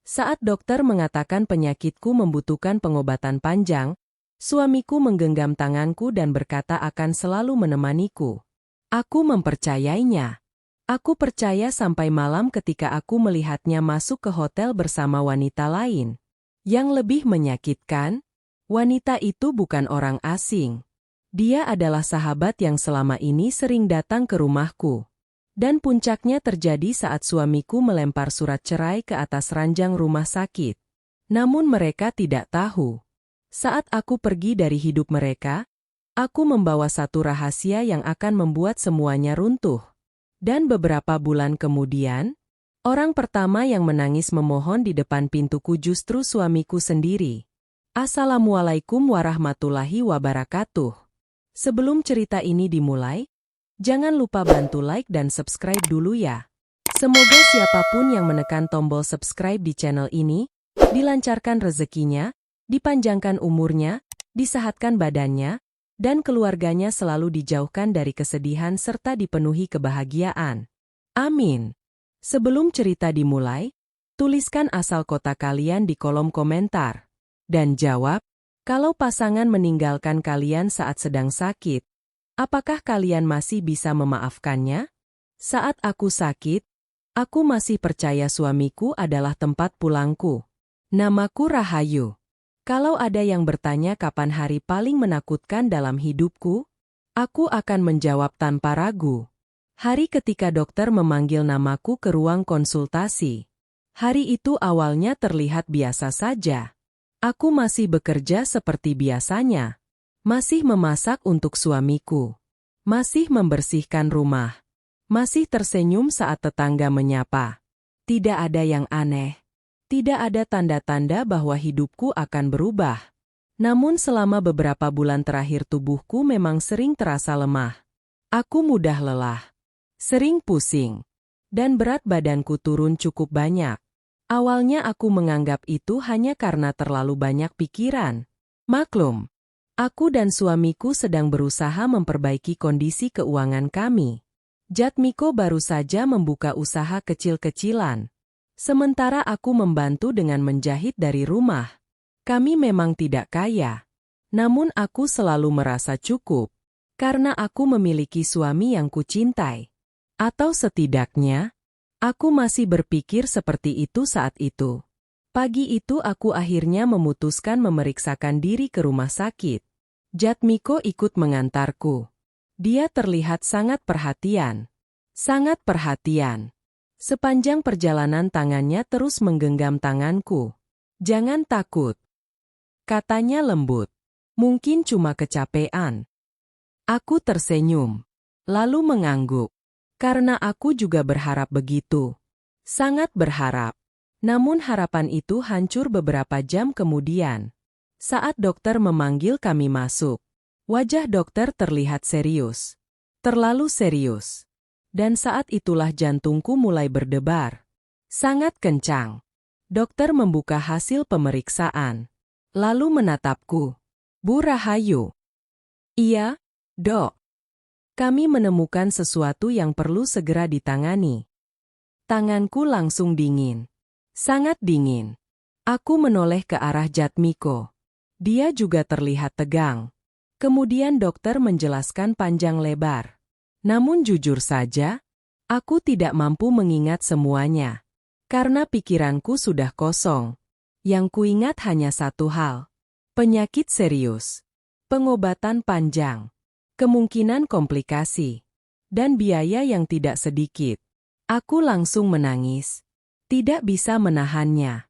Saat dokter mengatakan penyakitku membutuhkan pengobatan panjang, suamiku menggenggam tanganku dan berkata akan selalu menemaniku. Aku mempercayainya. Aku percaya sampai malam ketika aku melihatnya masuk ke hotel bersama wanita lain. Yang lebih menyakitkan, wanita itu bukan orang asing. Dia adalah sahabat yang selama ini sering datang ke rumahku. Dan puncaknya terjadi saat suamiku melempar surat cerai ke atas ranjang rumah sakit. Namun mereka tidak tahu. Saat aku pergi dari hidup mereka, aku membawa satu rahasia yang akan membuat semuanya runtuh. Dan beberapa bulan kemudian, orang pertama yang menangis memohon di depan pintuku justru suamiku sendiri. Assalamualaikum warahmatullahi wabarakatuh. Sebelum cerita ini dimulai, jangan lupa bantu like dan subscribe dulu ya. Semoga siapapun yang menekan tombol subscribe di channel ini, dilancarkan rezekinya, dipanjangkan umurnya, disehatkan badannya, dan keluarganya selalu dijauhkan dari kesedihan serta dipenuhi kebahagiaan. Amin. Sebelum cerita dimulai, tuliskan asal kota kalian di kolom komentar. Dan jawab, kalau pasangan meninggalkan kalian saat sedang sakit, apakah kalian masih bisa memaafkannya? Saat aku sakit, aku masih percaya suamiku adalah tempat pulangku. Namaku Rahayu. Kalau ada yang bertanya kapan hari paling menakutkan dalam hidupku, aku akan menjawab tanpa ragu. Hari ketika dokter memanggil namaku ke ruang konsultasi. Hari itu awalnya terlihat biasa saja. Aku masih bekerja seperti biasanya. Masih memasak untuk suamiku. Masih membersihkan rumah. Masih tersenyum saat tetangga menyapa. Tidak ada yang aneh. Tidak ada tanda-tanda bahwa hidupku akan berubah. Namun selama beberapa bulan terakhir tubuhku memang sering terasa lemah. Aku mudah lelah. Sering pusing. Dan berat badanku turun cukup banyak. Awalnya aku menganggap itu hanya karena terlalu banyak pikiran. Maklum, aku dan suamiku sedang berusaha memperbaiki kondisi keuangan kami. Jatmiko baru saja membuka usaha kecil-kecilan. Sementara aku membantu dengan menjahit dari rumah. Kami memang tidak kaya. Namun aku selalu merasa cukup. Karena aku memiliki suami yang kucintai. Atau setidaknya, aku masih berpikir seperti itu saat itu. Pagi itu aku akhirnya memutuskan memeriksakan diri ke rumah sakit. Jatmiko ikut mengantarku. Dia terlihat sangat perhatian. Sangat perhatian. Sepanjang perjalanan tangannya terus menggenggam tanganku. Jangan takut. Katanya lembut. Mungkin cuma kecapean. Aku tersenyum. Lalu mengangguk. Karena aku juga berharap begitu. Sangat berharap. Namun harapan itu hancur beberapa jam kemudian. Saat dokter memanggil kami masuk. Wajah dokter terlihat serius. Terlalu serius. Dan saat itulah jantungku mulai berdebar. Sangat kencang. Dokter membuka hasil pemeriksaan. Lalu menatapku. Bu Rahayu. Iya, Dok. Kami menemukan sesuatu yang perlu segera ditangani. Tanganku langsung dingin. Sangat dingin. Aku menoleh ke arah Jatmiko. Dia juga terlihat tegang. Kemudian dokter menjelaskan panjang lebar. Namun jujur saja, aku tidak mampu mengingat semuanya. Karena pikiranku sudah kosong. Yang kuingat hanya satu hal. Penyakit serius. Pengobatan panjang. Kemungkinan komplikasi. Dan biaya yang tidak sedikit. Aku langsung menangis. Tidak bisa menahannya.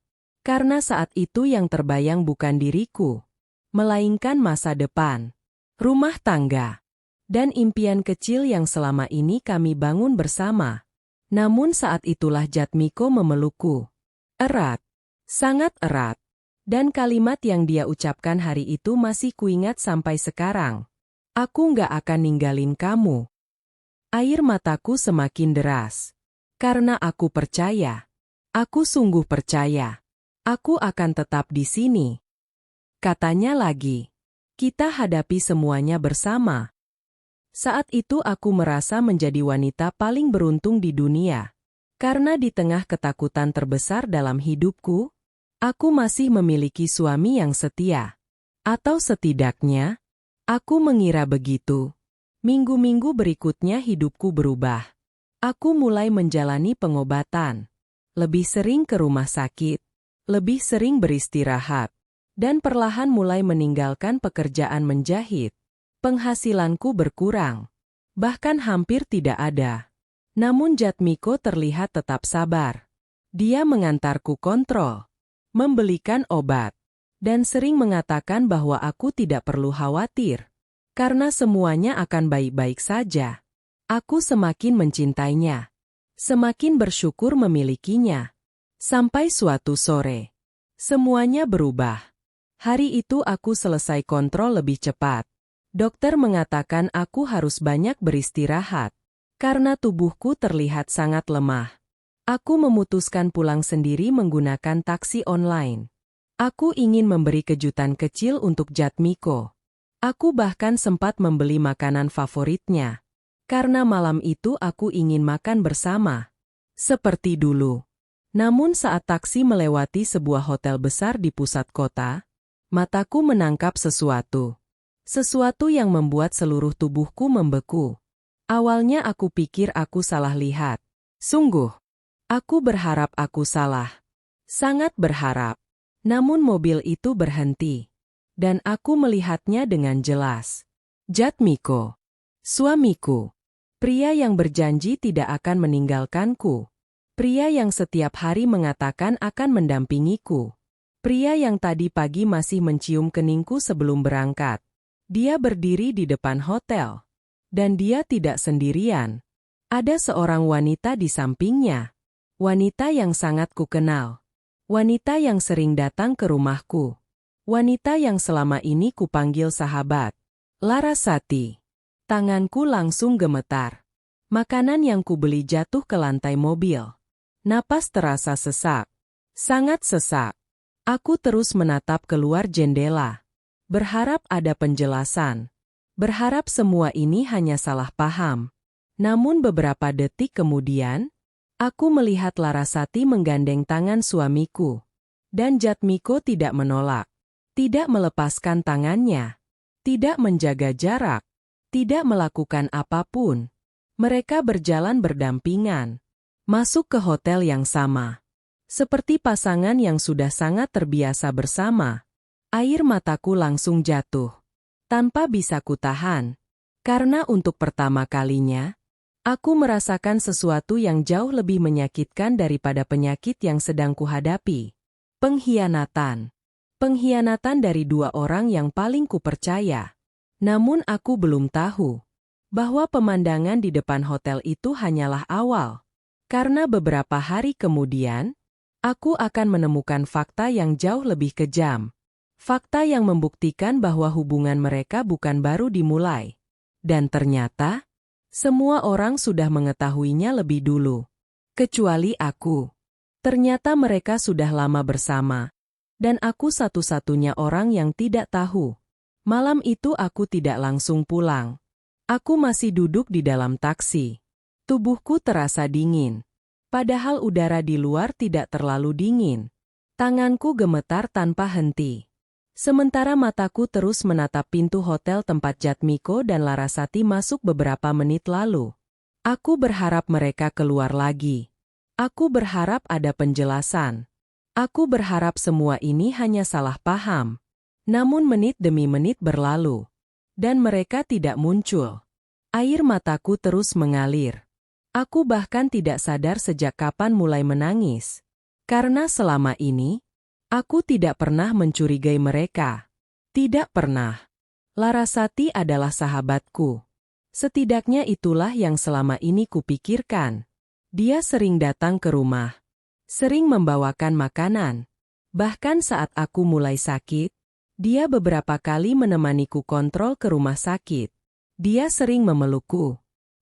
Karena saat itu yang terbayang bukan diriku. Melainkan masa depan. Rumah tangga. Dan impian kecil yang selama ini kami bangun bersama. Namun saat itulah Jatmiko memelukku. Erat. Sangat erat. Dan kalimat yang dia ucapkan hari itu masih kuingat sampai sekarang. Aku nggak akan ninggalin kamu. Air mataku semakin deras. Karena aku percaya. Aku sungguh percaya. Aku akan tetap di sini. Katanya lagi. Kita hadapi semuanya bersama. Saat itu aku merasa menjadi wanita paling beruntung di dunia. Karena di tengah ketakutan terbesar dalam hidupku, aku masih memiliki suami yang setia. Atau setidaknya, aku mengira begitu. Minggu-minggu berikutnya hidupku berubah. Aku mulai menjalani pengobatan. Lebih sering ke rumah sakit. Lebih sering beristirahat. Dan perlahan mulai meninggalkan pekerjaan menjahit. Penghasilanku berkurang. Bahkan hampir tidak ada. Namun Jatmiko terlihat tetap sabar. Dia mengantarku kontrol. Membelikan obat. Dan sering mengatakan bahwa aku tidak perlu khawatir. Karena semuanya akan baik-baik saja. Aku semakin mencintainya. Semakin bersyukur memilikinya. Sampai suatu sore. Semuanya berubah. Hari itu aku selesai kontrol lebih cepat. Dokter mengatakan aku harus banyak beristirahat. Karena tubuhku terlihat sangat lemah. Aku memutuskan pulang sendiri menggunakan taksi online. Aku ingin memberi kejutan kecil untuk Jatmiko. Aku bahkan sempat membeli makanan favoritnya. Karena malam itu aku ingin makan bersama. Seperti dulu. Namun saat taksi melewati sebuah hotel besar di pusat kota, mataku menangkap sesuatu. Sesuatu yang membuat seluruh tubuhku membeku. Awalnya aku pikir aku salah lihat. Sungguh. Aku berharap aku salah. Sangat berharap. Namun mobil itu berhenti. Dan aku melihatnya dengan jelas. Jatmiko. Suamiku. Pria yang berjanji tidak akan meninggalkanku. Pria yang setiap hari mengatakan akan mendampingiku. Pria yang tadi pagi masih mencium keningku sebelum berangkat. Dia berdiri di depan hotel. Dan dia tidak sendirian. Ada seorang wanita di sampingnya. Wanita yang sangat kukenal. Wanita yang sering datang ke rumahku. Wanita yang selama ini kupanggil sahabat. Larasati. Tanganku langsung gemetar. Makanan yang kubeli jatuh ke lantai mobil. Napas terasa sesak. Sangat sesak. Aku terus menatap keluar jendela. Berharap ada penjelasan. Berharap semua ini hanya salah paham. Namun beberapa detik kemudian, aku melihat Larasati menggandeng tangan suamiku. Dan Jatmiko tidak menolak. Tidak melepaskan tangannya. Tidak menjaga jarak. Tidak melakukan apapun. Mereka berjalan berdampingan. Masuk ke hotel yang sama. Seperti pasangan yang sudah sangat terbiasa bersama. Air mataku langsung jatuh. Tanpa bisa kutahan. Karena untuk pertama kalinya, aku merasakan sesuatu yang jauh lebih menyakitkan daripada penyakit yang sedang kuhadapi. Pengkhianatan. Pengkhianatan dari dua orang yang paling kupercaya. Namun aku belum tahu bahwa pemandangan di depan hotel itu hanyalah awal. Karena beberapa hari kemudian, aku akan menemukan fakta yang jauh lebih kejam. Fakta yang membuktikan bahwa hubungan mereka bukan baru dimulai. Dan ternyata, semua orang sudah mengetahuinya lebih dulu. Kecuali aku. Ternyata mereka sudah lama bersama. Dan aku satu-satunya orang yang tidak tahu. Malam itu aku tidak langsung pulang. Aku masih duduk di dalam taksi. Tubuhku terasa dingin. Padahal udara di luar tidak terlalu dingin. Tanganku gemetar tanpa henti. Sementara mataku terus menatap pintu hotel tempat Jatmiko dan Larasati masuk beberapa menit lalu. Aku berharap mereka keluar lagi. Aku berharap ada penjelasan. Aku berharap semua ini hanya salah paham. Namun menit demi menit berlalu. Dan mereka tidak muncul. Air mataku terus mengalir. Aku bahkan tidak sadar sejak kapan mulai menangis. Karena selama ini, aku tidak pernah mencurigai mereka. Tidak pernah. Larasati adalah sahabatku. Setidaknya itulah yang selama ini kupikirkan. Dia sering datang ke rumah. Sering membawakan makanan. Bahkan saat aku mulai sakit, dia beberapa kali menemaniku kontrol ke rumah sakit. Dia sering memelukku.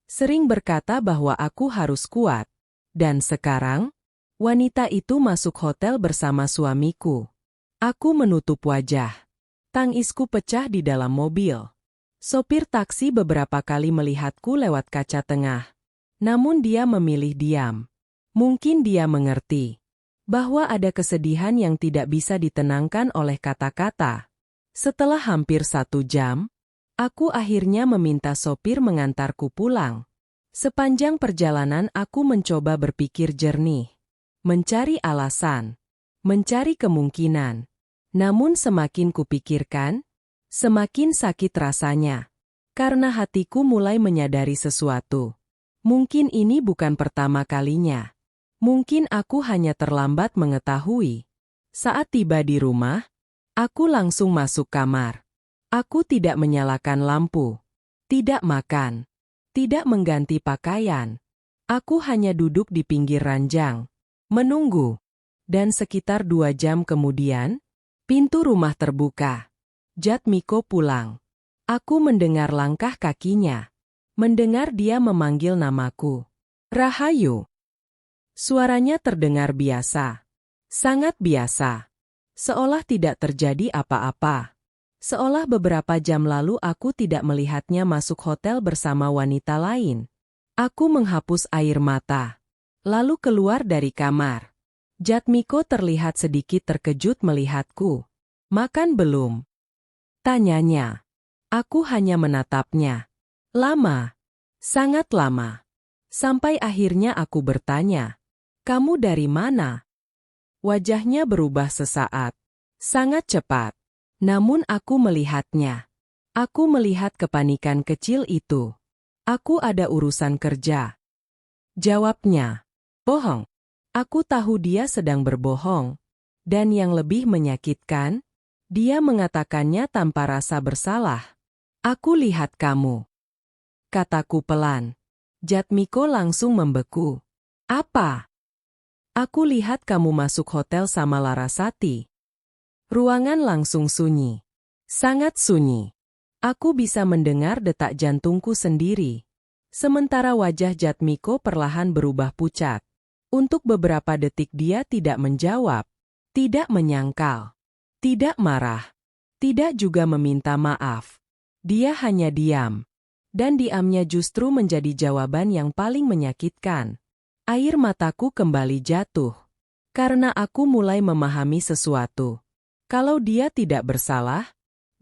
Sering berkata bahwa aku harus kuat. Dan sekarang, wanita itu masuk hotel bersama suamiku. Aku menutup wajah. Tangisku pecah di dalam mobil. Sopir taksi beberapa kali melihatku lewat kaca tengah. Namun dia memilih diam. Mungkin dia mengerti bahwa ada kesedihan yang tidak bisa ditenangkan oleh kata-kata. Setelah hampir 1 jam, aku akhirnya meminta sopir mengantarku pulang. Sepanjang perjalanan aku mencoba berpikir jernih, mencari alasan, mencari kemungkinan. Namun semakin kupikirkan, semakin sakit rasanya. Karena hatiku mulai menyadari sesuatu. Mungkin ini bukan pertama kalinya. Mungkin aku hanya terlambat mengetahui. Saat tiba di rumah, aku langsung masuk kamar. Aku tidak menyalakan lampu, tidak makan, tidak mengganti pakaian. Aku hanya duduk di pinggir ranjang, menunggu. Dan sekitar 2 jam kemudian, pintu rumah terbuka. Jatmiko pulang. Aku mendengar langkah kakinya. Mendengar dia memanggil namaku. Rahayu. Suaranya terdengar biasa. Sangat biasa. Seolah tidak terjadi apa-apa. Seolah beberapa jam lalu aku tidak melihatnya masuk hotel bersama wanita lain. Aku menghapus air mata. Lalu keluar dari kamar. Jatmiko terlihat sedikit terkejut melihatku. Makan belum? Tanyanya. Aku hanya menatapnya. Lama. Sangat lama. Sampai akhirnya aku bertanya. Kamu dari mana? Wajahnya berubah sesaat. Sangat cepat. Namun aku melihatnya. Aku melihat kepanikan kecil itu. Aku ada urusan kerja. Jawabnya. Bohong. Aku tahu dia sedang berbohong. Dan yang lebih menyakitkan, dia mengatakannya tanpa rasa bersalah. Aku lihat kamu. Kataku pelan. Jatmiko langsung membeku. Apa? Aku lihat kamu masuk hotel sama Larasati. Ruangan langsung sunyi. Sangat sunyi. Aku bisa mendengar detak jantungku sendiri. Sementara wajah Jatmiko perlahan berubah pucat. Untuk beberapa detik dia tidak menjawab. Tidak menyangkal. Tidak marah. Tidak juga meminta maaf. Dia hanya diam. Dan diamnya justru menjadi jawaban yang paling menyakitkan. Air mataku kembali jatuh. Karena aku mulai memahami sesuatu. Kalau dia tidak bersalah,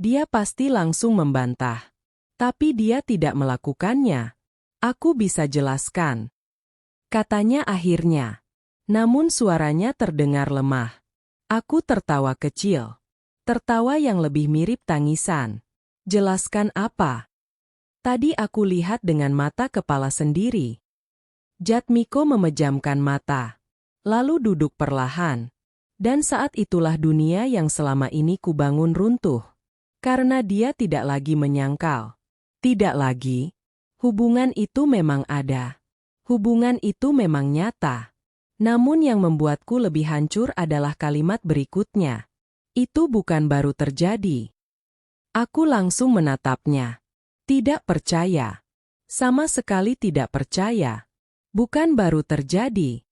dia pasti langsung membantah. Tapi dia tidak melakukannya. Aku bisa jelaskan. Katanya akhirnya. Namun suaranya terdengar lemah. Aku tertawa kecil. Tertawa yang lebih mirip tangisan. Jelaskan apa? Tadi aku lihat dengan mata kepala sendiri. Jatmiko memejamkan mata. Lalu duduk perlahan. Dan saat itulah dunia yang selama ini kubangun runtuh. Karena dia tidak lagi menyangkal. Tidak lagi. Hubungan itu memang ada. Hubungan itu memang nyata. Namun yang membuatku lebih hancur adalah kalimat berikutnya. Itu bukan baru terjadi. Aku langsung menatapnya. Tidak percaya. Sama sekali tidak percaya. Bukan baru terjadi.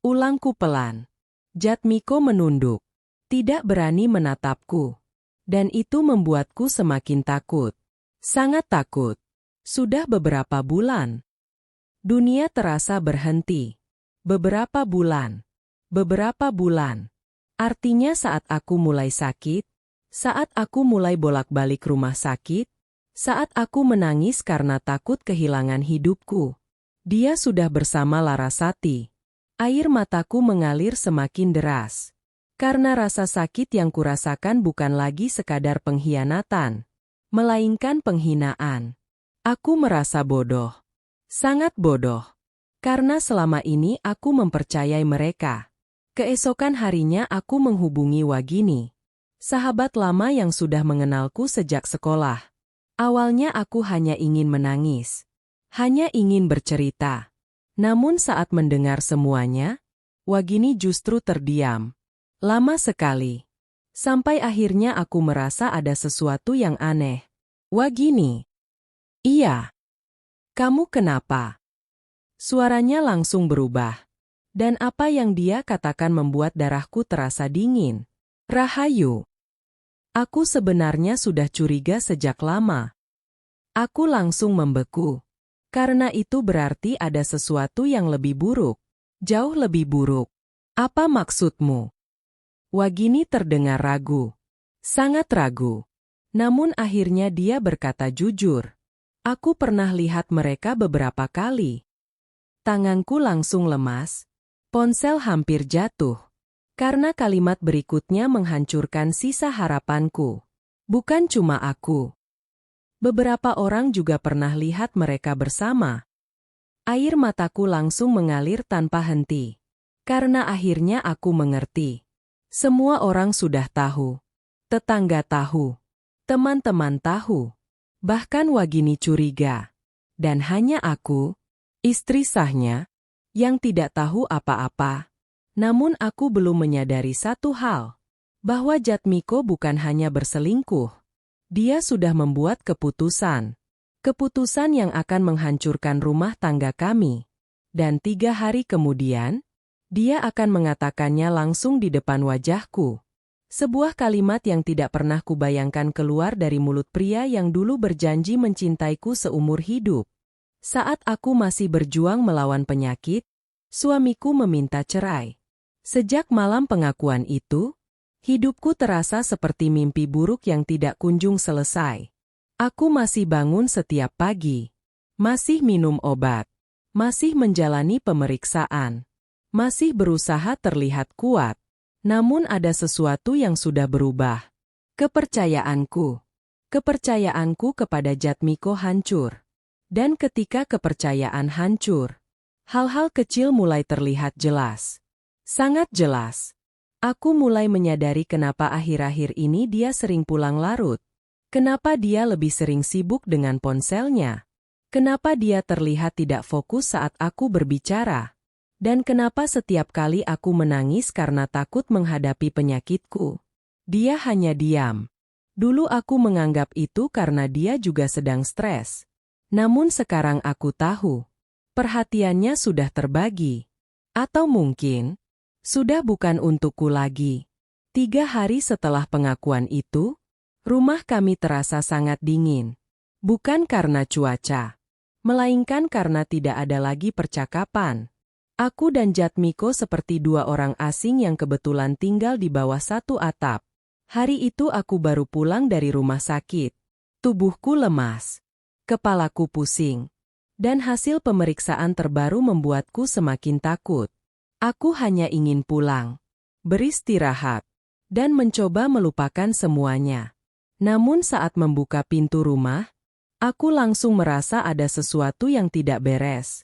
Ulangku pelan. Jatmiko menunduk. Tidak berani menatapku. Dan itu membuatku semakin takut. Sangat takut. Sudah beberapa bulan. Dunia terasa berhenti. Beberapa bulan. Beberapa bulan. Artinya saat aku mulai sakit, saat aku mulai bolak-balik rumah sakit, saat aku menangis karena takut kehilangan hidupku. Dia sudah bersama Larasati. Air mataku mengalir semakin deras. Karena rasa sakit yang kurasakan bukan lagi sekadar pengkhianatan, melainkan penghinaan. Aku merasa bodoh. Sangat bodoh. Karena selama ini aku mempercayai mereka. Keesokan harinya aku menghubungi Wagini. Sahabat lama yang sudah mengenalku sejak sekolah. Awalnya aku hanya ingin menangis. Hanya ingin bercerita. Namun saat mendengar semuanya, Wagini justru terdiam. Lama sekali. Sampai akhirnya aku merasa ada sesuatu yang aneh. Wagini. Iya. Kamu kenapa? Suaranya langsung berubah. Dan apa yang dia katakan membuat darahku terasa dingin. Rahayu. Aku sebenarnya sudah curiga sejak lama. Aku langsung membeku. Karena itu berarti ada sesuatu yang lebih buruk. Jauh lebih buruk. Apa maksudmu? Wagini terdengar ragu. Sangat ragu. Namun akhirnya dia berkata jujur. Aku pernah lihat mereka beberapa kali. Tanganku langsung lemas. Ponsel hampir jatuh. Karena kalimat berikutnya menghancurkan sisa harapanku. Bukan cuma aku. Beberapa orang juga pernah lihat mereka bersama. Air mataku langsung mengalir tanpa henti. Karena akhirnya aku mengerti. Semua orang sudah tahu. Tetangga tahu. Teman-teman tahu. Bahkan Wagini curiga. Dan hanya aku, istri sahnya, yang tidak tahu apa-apa. Namun aku belum menyadari satu hal. Bahwa Jatmiko bukan hanya berselingkuh. Dia sudah membuat keputusan. Keputusan yang akan menghancurkan rumah tangga kami. Dan 3 hari kemudian, dia akan mengatakannya langsung di depan wajahku. Sebuah kalimat yang tidak pernah kubayangkan keluar dari mulut pria yang dulu berjanji mencintaiku seumur hidup. Saat aku masih berjuang melawan penyakit, suamiku meminta cerai. Sejak malam pengakuan itu, hidupku terasa seperti mimpi buruk yang tidak kunjung selesai. Aku masih bangun setiap pagi, masih minum obat, masih menjalani pemeriksaan, masih berusaha terlihat kuat. Namun ada sesuatu yang sudah berubah. Kepercayaanku. Kepercayaanku kepada Jatmiko hancur. Dan ketika kepercayaan hancur, hal-hal kecil mulai terlihat jelas. Sangat jelas. Aku mulai menyadari kenapa akhir-akhir ini dia sering pulang larut. Kenapa dia lebih sering sibuk dengan ponselnya? Kenapa dia terlihat tidak fokus saat aku berbicara? Dan kenapa setiap kali aku menangis karena takut menghadapi penyakitku? Dia hanya diam. Dulu aku menganggap itu karena dia juga sedang stres. Namun sekarang aku tahu, perhatiannya sudah terbagi. Atau mungkin, sudah bukan untukku lagi. 3 hari setelah pengakuan itu, rumah kami terasa sangat dingin. Bukan karena cuaca, melainkan karena tidak ada lagi percakapan. Aku dan Jatmiko seperti 2 orang asing yang kebetulan tinggal di bawah satu atap. Hari itu aku baru pulang dari rumah sakit. Tubuhku lemas. Kepalaku pusing. Dan hasil pemeriksaan terbaru membuatku semakin takut. Aku hanya ingin pulang, beristirahat, dan mencoba melupakan semuanya. Namun saat membuka pintu rumah, aku langsung merasa ada sesuatu yang tidak beres.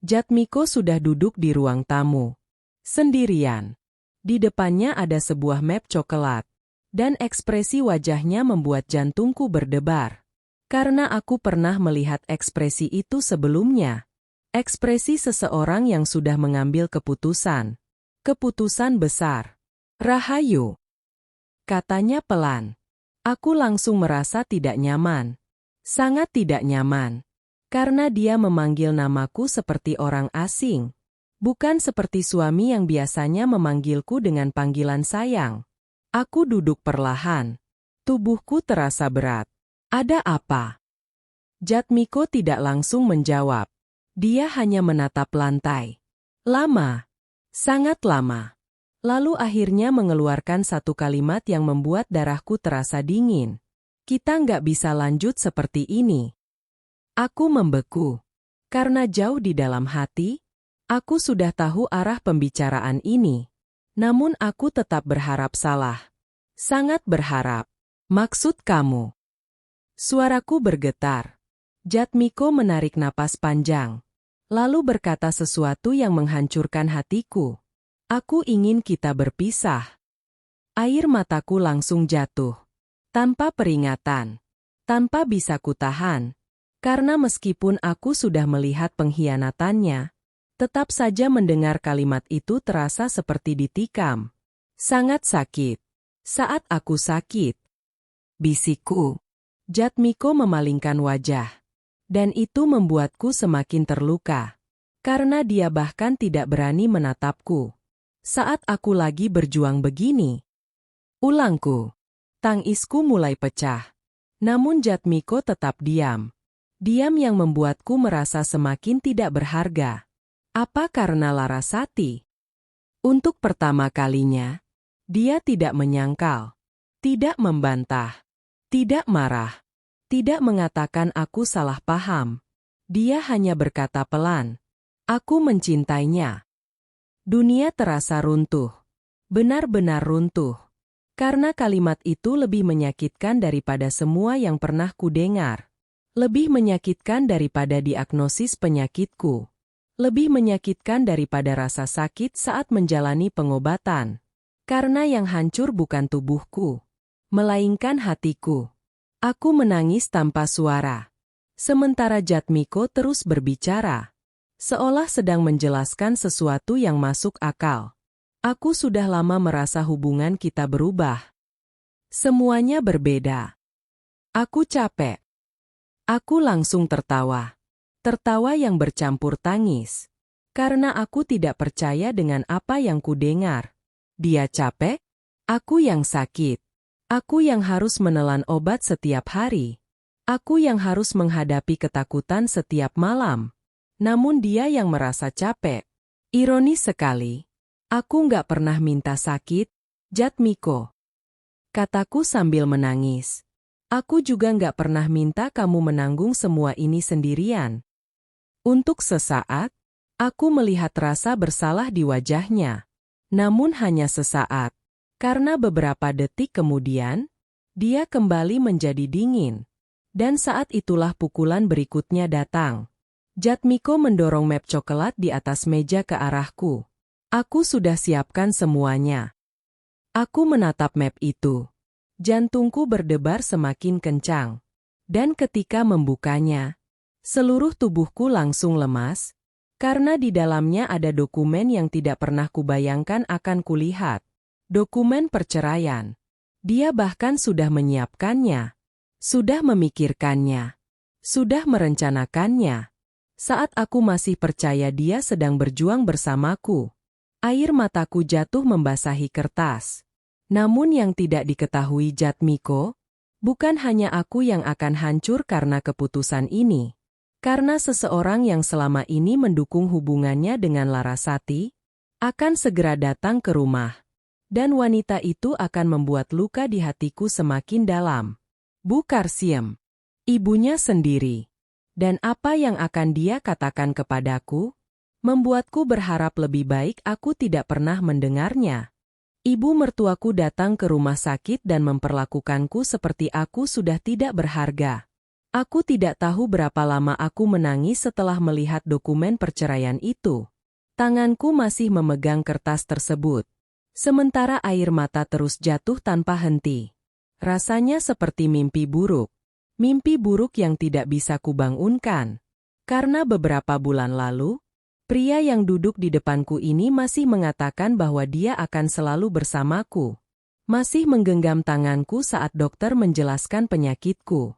Jatmiko sudah duduk di ruang tamu. Sendirian. Di depannya ada sebuah map coklat. Dan ekspresi wajahnya membuat jantungku berdebar. Karena aku pernah melihat ekspresi itu sebelumnya. Ekspresi seseorang yang sudah mengambil keputusan. Keputusan besar. Rahayu. Katanya pelan. Aku langsung merasa tidak nyaman. Sangat tidak nyaman. Karena dia memanggil namaku seperti orang asing. Bukan seperti suami yang biasanya memanggilku dengan panggilan sayang. Aku duduk perlahan. Tubuhku terasa berat. Ada apa? Jatmiko tidak langsung menjawab. Dia hanya menatap lantai. Lama. Sangat lama. Lalu akhirnya mengeluarkan satu kalimat yang membuat darahku terasa dingin. Kita nggak bisa lanjut seperti ini. Aku membeku. Karena jauh di dalam hati, aku sudah tahu arah pembicaraan ini. Namun aku tetap berharap salah. Sangat berharap. Maksud kamu? Suaraku bergetar. Jatmiko menarik napas panjang. Lalu berkata sesuatu yang menghancurkan hatiku. Aku ingin kita berpisah. Air mataku langsung jatuh. Tanpa peringatan. Tanpa bisa kutahan. Karena meskipun aku sudah melihat pengkhianatannya, tetap saja mendengar kalimat itu terasa seperti ditikam. Sangat sakit. Saat aku sakit. Bisikku. Jatmiko memalingkan wajah. Dan itu membuatku semakin terluka. Karena dia bahkan tidak berani menatapku. Saat aku lagi berjuang begini. Ulangku. Tangisku mulai pecah. Namun Jatmiko tetap diam. Diam yang membuatku merasa semakin tidak berharga. Apa karena Larasati? Untuk pertama kalinya, dia tidak menyangkal, tidak membantah, tidak marah, tidak mengatakan aku salah paham. Dia hanya berkata pelan, "Aku mencintainya." Dunia terasa runtuh. Benar-benar runtuh. Karena kalimat itu lebih menyakitkan daripada semua yang pernah kudengar. Lebih menyakitkan daripada diagnosis penyakitku. Lebih menyakitkan daripada rasa sakit saat menjalani pengobatan. Karena yang hancur bukan tubuhku, melainkan hatiku. Aku menangis tanpa suara. Sementara Jatmiko terus berbicara. Seolah sedang menjelaskan sesuatu yang masuk akal. Aku sudah lama merasa hubungan kita berubah. Semuanya berbeda. Aku capek. Aku langsung tertawa. Tertawa yang bercampur tangis. Karena aku tidak percaya dengan apa yang kudengar. Dia capek, aku yang sakit. Aku yang harus menelan obat setiap hari. Aku yang harus menghadapi ketakutan setiap malam. Namun dia yang merasa capek. Ironis sekali. Aku nggak pernah minta sakit, Jatmiko. Kataku sambil menangis. Aku juga nggak pernah minta kamu menanggung semua ini sendirian. Untuk sesaat, aku melihat rasa bersalah di wajahnya. Namun hanya sesaat. Karena beberapa detik kemudian, dia kembali menjadi dingin. Dan saat itulah pukulan berikutnya datang. Jatmiko mendorong map coklat di atas meja ke arahku. Aku sudah siapkan semuanya. Aku menatap map itu. Jantungku berdebar semakin kencang. Dan ketika membukanya, seluruh tubuhku langsung lemas, karena di dalamnya ada dokumen yang tidak pernah kubayangkan akan kulihat. Dokumen perceraian. Dia bahkan sudah menyiapkannya. Sudah memikirkannya. Sudah merencanakannya. Saat aku masih percaya dia sedang berjuang bersamaku. Air mataku jatuh membasahi kertas. Namun yang tidak diketahui Jatmiko, bukan hanya aku yang akan hancur karena keputusan ini. Karena seseorang yang selama ini mendukung hubungannya dengan Larasati, akan segera datang ke rumah. Dan wanita itu akan membuat luka di hatiku semakin dalam. Bu Karsiem, ibunya sendiri. Dan apa yang akan dia katakan kepadaku? Membuatku berharap lebih baik aku tidak pernah mendengarnya. Ibu mertuaku datang ke rumah sakit dan memperlakukanku seperti aku sudah tidak berharga. Aku tidak tahu berapa lama aku menangis setelah melihat dokumen perceraian itu. Tanganku masih memegang kertas tersebut. Sementara air mata terus jatuh tanpa henti. Rasanya seperti mimpi buruk. Mimpi buruk yang tidak bisa kubangunkan. Karena beberapa bulan lalu, pria yang duduk di depanku ini masih mengatakan bahwa dia akan selalu bersamaku. Masih menggenggam tanganku saat dokter menjelaskan penyakitku.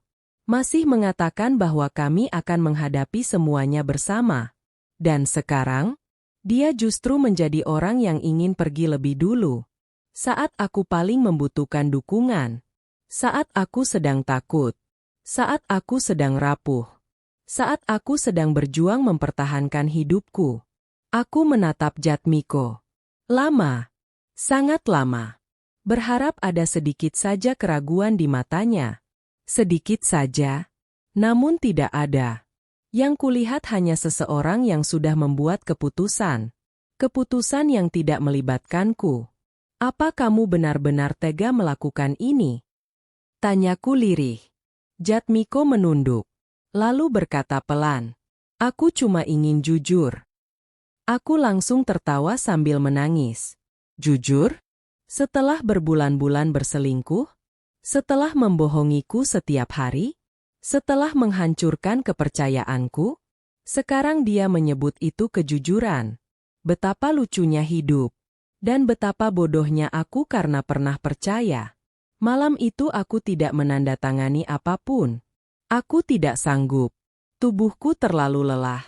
Masih mengatakan bahwa kami akan menghadapi semuanya bersama. Dan sekarang, dia justru menjadi orang yang ingin pergi lebih dulu. Saat aku paling membutuhkan dukungan. Saat aku sedang takut. Saat aku sedang rapuh. Saat aku sedang berjuang mempertahankan hidupku. Aku menatap Jatmiko. Lama. Sangat lama. Berharap ada sedikit saja keraguan di matanya. Sedikit saja. Namun tidak ada. Yang kulihat hanya seseorang yang sudah membuat keputusan. Keputusan yang tidak melibatkanku. Apa kamu benar-benar tega melakukan ini? Tanyaku lirih. Jatmiko menunduk. Lalu berkata pelan, "Aku cuma ingin jujur." Aku langsung tertawa sambil menangis. Jujur? Setelah berbulan-bulan berselingkuh? Setelah membohongiku setiap hari? Setelah menghancurkan kepercayaanku? Sekarang dia menyebut itu kejujuran. Betapa lucunya hidup. Dan betapa bodohnya aku karena pernah percaya. Malam itu aku tidak menandatangani apapun. Aku tidak sanggup. Tubuhku terlalu lelah.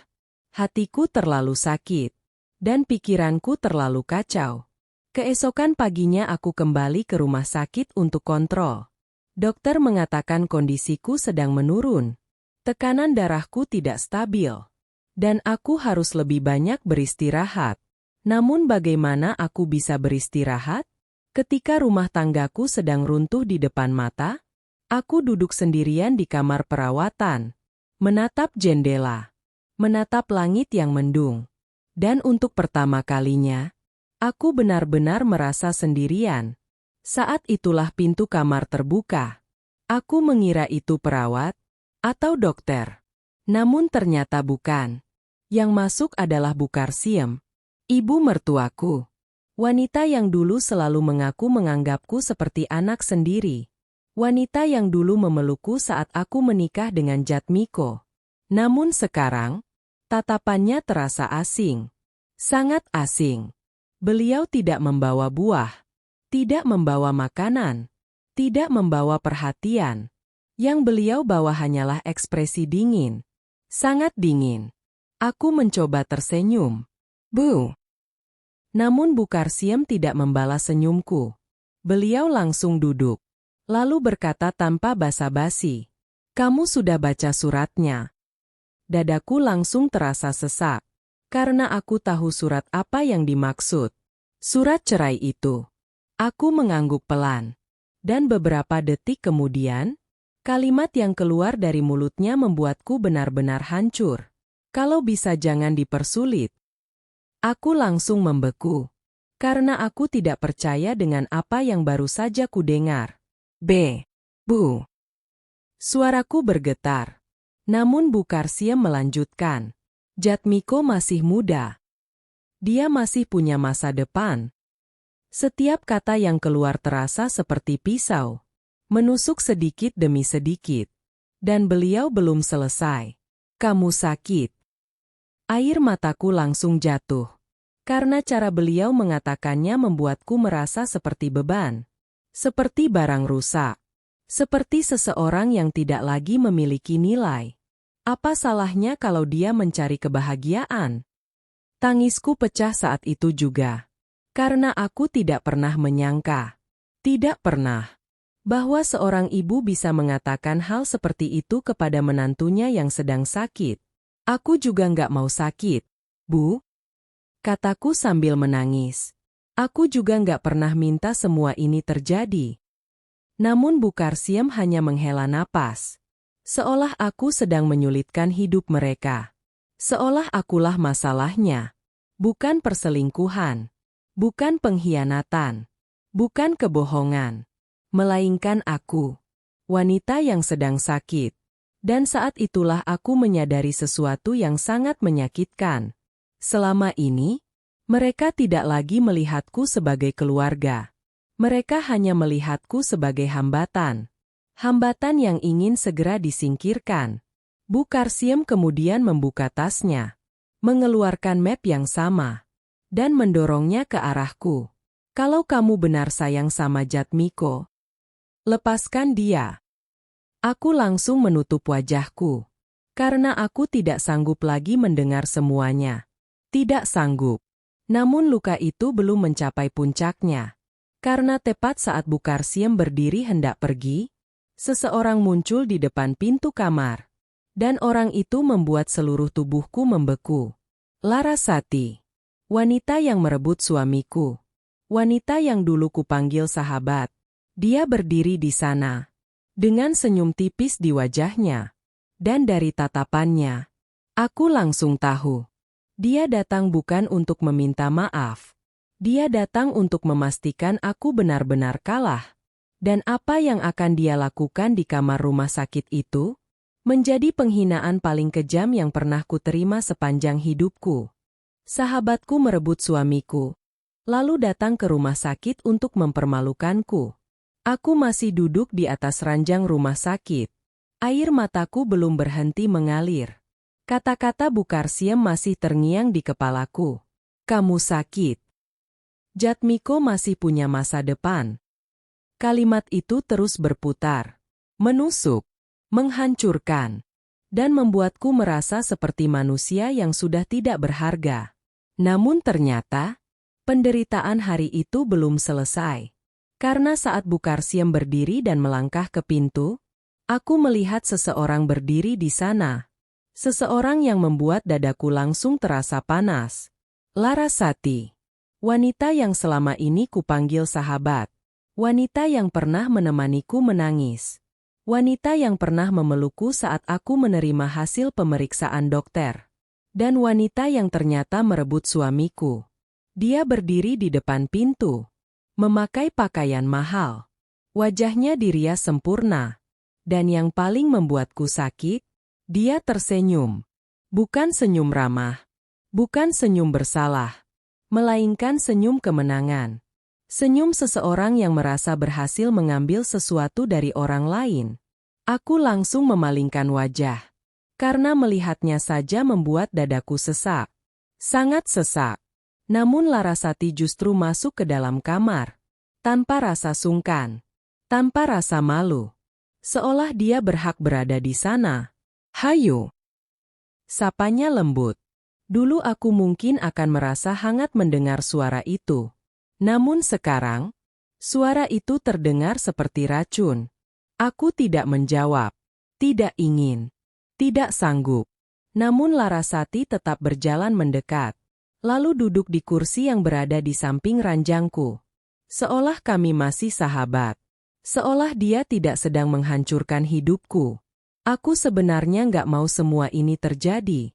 Hatiku terlalu sakit. Dan pikiranku terlalu kacau. Keesokan paginya aku kembali ke rumah sakit untuk kontrol. Dokter mengatakan kondisiku sedang menurun. Tekanan darahku tidak stabil. Dan aku harus lebih banyak beristirahat. Namun bagaimana aku bisa beristirahat? Ketika rumah tanggaku sedang runtuh di depan mata, aku duduk sendirian di kamar perawatan, menatap jendela, menatap langit yang mendung. Dan untuk pertama kalinya, aku benar-benar merasa sendirian. Saat itulah pintu kamar terbuka. Aku mengira itu perawat atau dokter. Namun ternyata bukan. Yang masuk adalah Bu Karsiem, ibu mertuaku. Wanita yang dulu selalu menganggapku seperti anak sendiri. Wanita yang dulu memelukku saat aku menikah dengan Jatmiko. Namun sekarang, tatapannya terasa asing. Sangat asing. Beliau tidak membawa buah. Tidak membawa makanan. Tidak membawa perhatian. Yang beliau bawa hanyalah ekspresi dingin. Sangat dingin. Aku mencoba tersenyum. Bu. Namun Bu Karsiem tidak membalas senyumku. Beliau langsung duduk. Lalu berkata tanpa basa-basi. Kamu sudah baca suratnya. Dadaku langsung terasa sesak. Karena aku tahu surat apa yang dimaksud. Surat cerai itu. Aku mengangguk pelan. Dan beberapa detik kemudian, kalimat yang keluar dari mulutnya membuatku benar-benar hancur. Kalau bisa jangan dipersulit. Aku langsung membeku. Karena aku tidak percaya dengan apa yang baru saja kudengar. Bu. Suaraku bergetar. Namun Bu Karsiem melanjutkan. Jatmiko masih muda. Dia masih punya masa depan. Setiap kata yang keluar terasa seperti pisau. Menusuk sedikit demi sedikit. Dan beliau belum selesai. Kamu sakit. Air mataku langsung jatuh. Karena cara beliau mengatakannya membuatku merasa seperti beban. Seperti barang rusak. Seperti seseorang yang tidak lagi memiliki nilai. Apa salahnya kalau dia mencari kebahagiaan? Tangisku pecah saat itu juga. Karena aku tidak pernah menyangka. Tidak pernah. Bahwa seorang ibu bisa mengatakan hal seperti itu kepada menantunya yang sedang sakit. Aku juga nggak mau sakit, Bu. Kataku sambil menangis. Aku juga nggak pernah minta semua ini terjadi. Namun Bu Karsiem hanya menghela napas. Seolah aku sedang menyulitkan hidup mereka. Seolah akulah masalahnya. Bukan perselingkuhan. Bukan pengkhianatan. Bukan kebohongan. Melainkan aku. Wanita yang sedang sakit. Dan saat itulah aku menyadari sesuatu yang sangat menyakitkan. Selama ini, mereka tidak lagi melihatku sebagai keluarga. Mereka hanya melihatku sebagai hambatan. Hambatan yang ingin segera disingkirkan. Bu Karsiem kemudian membuka tasnya. Mengeluarkan map yang sama. Dan mendorongnya ke arahku. Kalau kamu benar sayang sama Jatmiko, lepaskan dia. Aku langsung menutup wajahku. Karena aku tidak sanggup lagi mendengar semuanya. Tidak sanggup. Namun luka itu belum mencapai puncaknya. Karena tepat saat Bu Karsiem berdiri hendak pergi, seseorang muncul di depan pintu kamar. Dan orang itu membuat seluruh tubuhku membeku. Larasati. Wanita yang merebut suamiku. Wanita yang dulu kupanggil sahabat. Dia berdiri di sana. Dengan senyum tipis di wajahnya. Dan dari tatapannya, aku langsung tahu. Dia datang bukan untuk meminta maaf. Dia datang untuk memastikan aku benar-benar kalah. Dan apa yang akan dia lakukan di kamar rumah sakit itu? Menjadi penghinaan paling kejam yang pernah kuterima sepanjang hidupku. Sahabatku merebut suamiku. Lalu datang ke rumah sakit untuk mempermalukanku. Aku masih duduk di atas ranjang rumah sakit. Air mataku belum berhenti mengalir. Kata-kata Bu Karsiem masih terngiang di kepalaku. Kamu sakit. Jatmiko masih punya masa depan. Kalimat itu terus berputar. Menusuk. Menghancurkan. Dan membuatku merasa seperti manusia yang sudah tidak berharga. Namun ternyata, penderitaan hari itu belum selesai. Karena saat Bu Karsiem berdiri dan melangkah ke pintu, aku melihat seseorang berdiri di sana. Seseorang yang membuat dadaku langsung terasa panas. Larasati. Wanita yang selama ini kupanggil sahabat. Wanita yang pernah menemaniku menangis. Wanita yang pernah memelukku saat aku menerima hasil pemeriksaan dokter. Dan wanita yang ternyata merebut suamiku. Dia berdiri di depan pintu. Memakai pakaian mahal. Wajahnya dirias sempurna. Dan yang paling membuatku sakit, dia tersenyum. Bukan senyum ramah. Bukan senyum bersalah. Melainkan senyum kemenangan. Senyum seseorang yang merasa berhasil mengambil sesuatu dari orang lain. Aku langsung memalingkan wajah. Karena melihatnya saja membuat dadaku sesak. Sangat sesak. Namun Larasati justru masuk ke dalam kamar. Tanpa rasa sungkan. Tanpa rasa malu. Seolah dia berhak berada di sana. Hayu. Sapanya lembut. Dulu aku mungkin akan merasa hangat mendengar suara itu. Namun sekarang, suara itu terdengar seperti racun. Aku tidak menjawab. Tidak ingin. Tidak sanggup. Namun Larasati tetap berjalan mendekat. Lalu duduk di kursi yang berada di samping ranjangku. Seolah kami masih sahabat. Seolah dia tidak sedang menghancurkan hidupku. Aku sebenarnya nggak mau semua ini terjadi.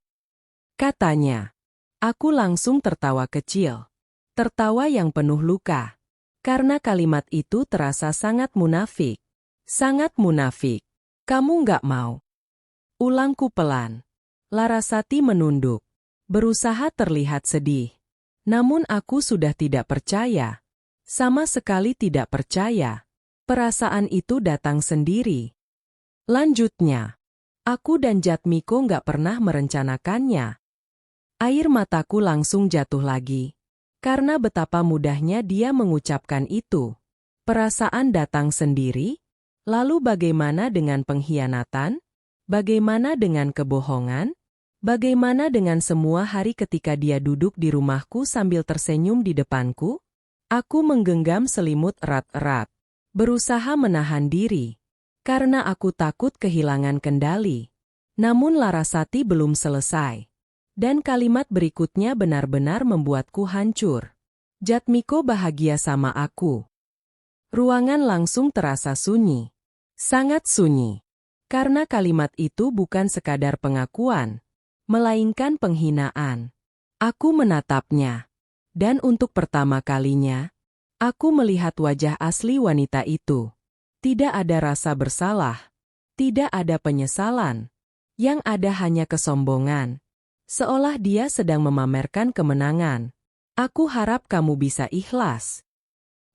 Katanya. Aku langsung tertawa kecil. Tertawa yang penuh luka. Karena kalimat itu terasa sangat munafik. Sangat munafik. Kamu nggak mau. Ulangku pelan. Larasati menunduk. Berusaha terlihat sedih. Namun aku sudah tidak percaya. Sama sekali tidak percaya. Perasaan itu datang sendiri. Lanjutnya. Aku dan Jatmiko nggak pernah merencanakannya. Air mataku langsung jatuh lagi. Karena betapa mudahnya dia mengucapkan itu. Perasaan datang sendiri? Lalu bagaimana dengan pengkhianatan? Bagaimana dengan kebohongan? Bagaimana dengan semua hari ketika dia duduk di rumahku sambil tersenyum di depanku? Aku menggenggam selimut erat-erat. Berusaha menahan diri. Karena aku takut kehilangan kendali. Namun Larasati belum selesai. Dan kalimat berikutnya benar-benar membuatku hancur. Jatmiko bahagia sama aku. Ruangan langsung terasa sunyi. Sangat sunyi. Karena kalimat itu bukan sekadar pengakuan, melainkan penghinaan. Aku menatapnya. Dan untuk pertama kalinya, aku melihat wajah asli wanita itu. Tidak ada rasa bersalah. Tidak ada penyesalan. Yang ada hanya kesombongan. Seolah dia sedang memamerkan kemenangan. Aku harap kamu bisa ikhlas.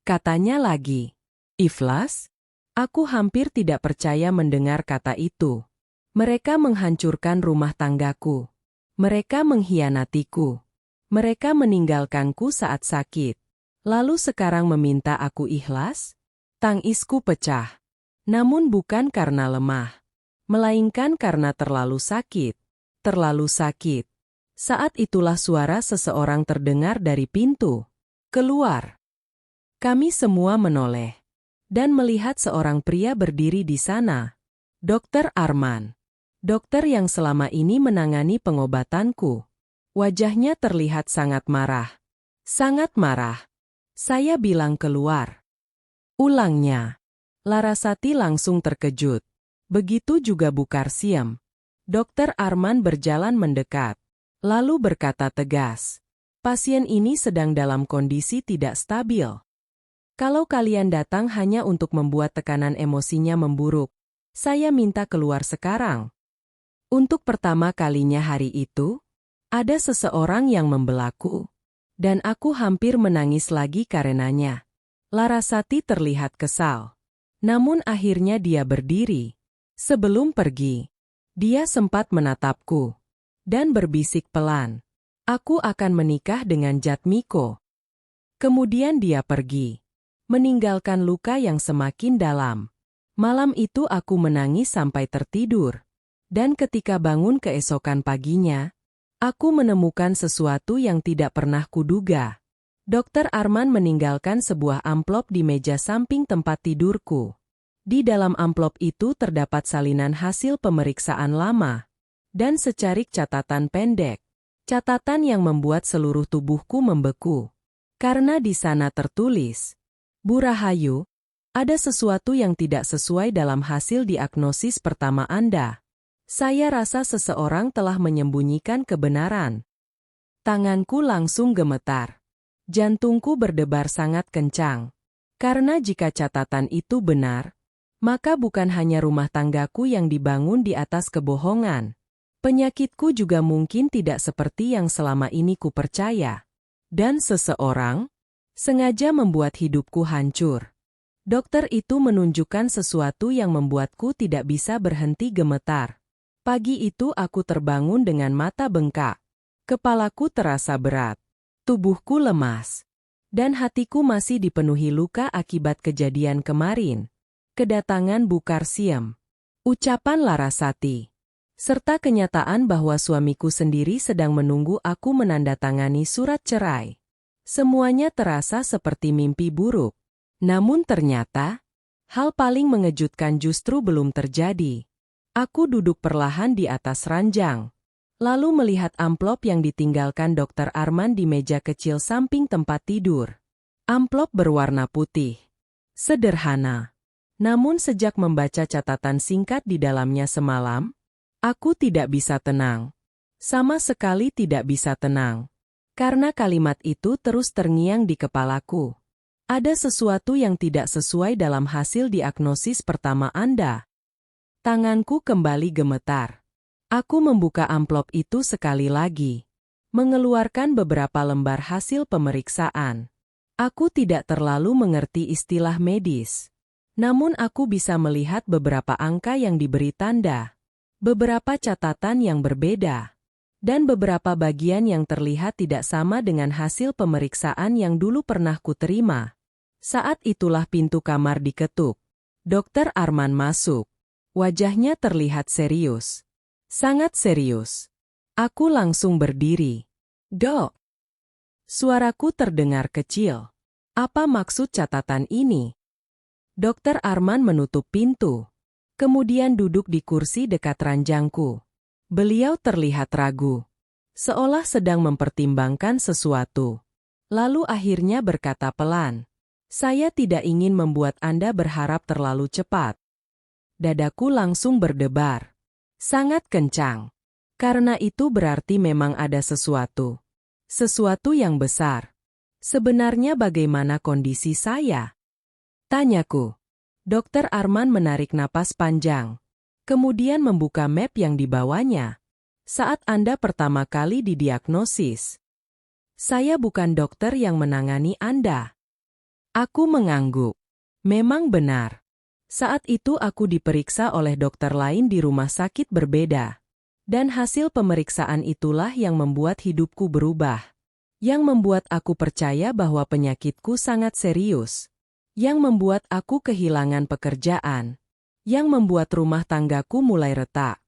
Katanya lagi. Ikhlas? Aku hampir tidak percaya mendengar kata itu. Mereka menghancurkan rumah tanggaku. Mereka mengkhianatiku. Mereka meninggalkanku saat sakit. Lalu sekarang meminta aku ikhlas? Tangisku pecah. Namun bukan karena lemah. Melainkan karena terlalu sakit. Terlalu sakit. Saat itulah suara seseorang terdengar dari pintu. Keluar. Kami semua menoleh. Dan melihat seorang pria berdiri di sana. Dokter Arman. Dokter yang selama ini menangani pengobatanku. Wajahnya terlihat sangat marah. Sangat marah. Saya bilang keluar. Ulangnya. Larasati langsung terkejut. Begitu juga Bukarsiem. Dokter Arman berjalan mendekat. Lalu berkata tegas. Pasien ini sedang dalam kondisi tidak stabil. Kalau kalian datang hanya untuk membuat tekanan emosinya memburuk, saya minta keluar sekarang. Untuk pertama kalinya hari itu, ada seseorang yang membelaku. Dan aku hampir menangis lagi karenanya. Larasati terlihat kesal. Namun akhirnya dia berdiri. Sebelum pergi, dia sempat menatapku. Dan berbisik pelan. Aku akan menikah dengan Jatmiko. Kemudian dia pergi. Meninggalkan luka yang semakin dalam. Malam itu aku menangis sampai tertidur. Dan ketika bangun keesokan paginya, aku menemukan sesuatu yang tidak pernah kuduga. Dokter Arman meninggalkan sebuah amplop di meja samping tempat tidurku. Di dalam amplop itu terdapat salinan hasil pemeriksaan lama. dan secarik catatan pendek. Catatan yang membuat seluruh tubuhku membeku. Karena di sana tertulis, Bu Rahayu, ada sesuatu yang tidak sesuai dalam hasil diagnosis pertama Anda. Saya rasa seseorang telah menyembunyikan kebenaran. Tanganku langsung gemetar. Jantungku berdebar sangat kencang. Karena jika catatan itu benar, maka bukan hanya rumah tanggaku yang dibangun di atas kebohongan. Penyakitku juga mungkin tidak seperti yang selama ini kupercaya. Dan seseorang sengaja membuat hidupku hancur. Dokter itu menunjukkan sesuatu yang membuatku tidak bisa berhenti gemetar. Pagi itu aku terbangun dengan mata bengkak. Kepalaku terasa berat. Tubuhku lemas. Dan hatiku masih dipenuhi luka akibat kejadian kemarin. Kedatangan Bu Karsiem. Ucapan Larasati. Serta kenyataan bahwa suamiku sendiri sedang menunggu aku menandatangani surat cerai. Semuanya terasa seperti mimpi buruk. Namun ternyata, hal paling mengejutkan justru belum terjadi. Aku duduk perlahan di atas ranjang, lalu melihat amplop yang ditinggalkan Dr. Arman di meja kecil samping tempat tidur. Amplop berwarna putih. Sederhana. Namun sejak membaca catatan singkat di dalamnya semalam, aku tidak bisa tenang. Sama sekali tidak bisa tenang. Karena kalimat itu terus terngiang di kepalaku. Ada sesuatu yang tidak sesuai dalam hasil diagnosis pertama Anda. Tanganku kembali gemetar. Aku membuka amplop itu sekali lagi. Mengeluarkan beberapa lembar hasil pemeriksaan. Aku tidak terlalu mengerti istilah medis. Namun aku bisa melihat beberapa angka yang diberi tanda. Beberapa catatan yang berbeda. Dan beberapa bagian yang terlihat tidak sama dengan hasil pemeriksaan yang dulu pernah kuterima. Saat itulah pintu kamar diketuk. Dr. Arman masuk. Wajahnya terlihat serius. Sangat serius. Aku langsung berdiri. Dok. Suaraku terdengar kecil. Apa maksud catatan ini? Dr. Arman menutup pintu. Kemudian duduk di kursi dekat ranjangku. Beliau terlihat ragu. Seolah sedang mempertimbangkan sesuatu. Lalu akhirnya berkata pelan. Saya tidak ingin membuat Anda berharap terlalu cepat. Dadaku langsung berdebar. Sangat kencang. Karena itu berarti memang ada sesuatu. Sesuatu yang besar. Sebenarnya bagaimana kondisi saya? Tanyaku. Dr. Arman menarik napas panjang. Kemudian membuka map yang dibawanya. Saat Anda pertama kali didiagnosis. Saya bukan dokter yang menangani Anda. Aku mengangguk. Memang benar. Saat itu aku diperiksa oleh dokter lain di rumah sakit berbeda. Dan hasil pemeriksaan itulah yang membuat hidupku berubah. Yang membuat aku percaya bahwa penyakitku sangat serius. Yang membuat aku kehilangan pekerjaan. Yang membuat rumah tanggaku mulai retak.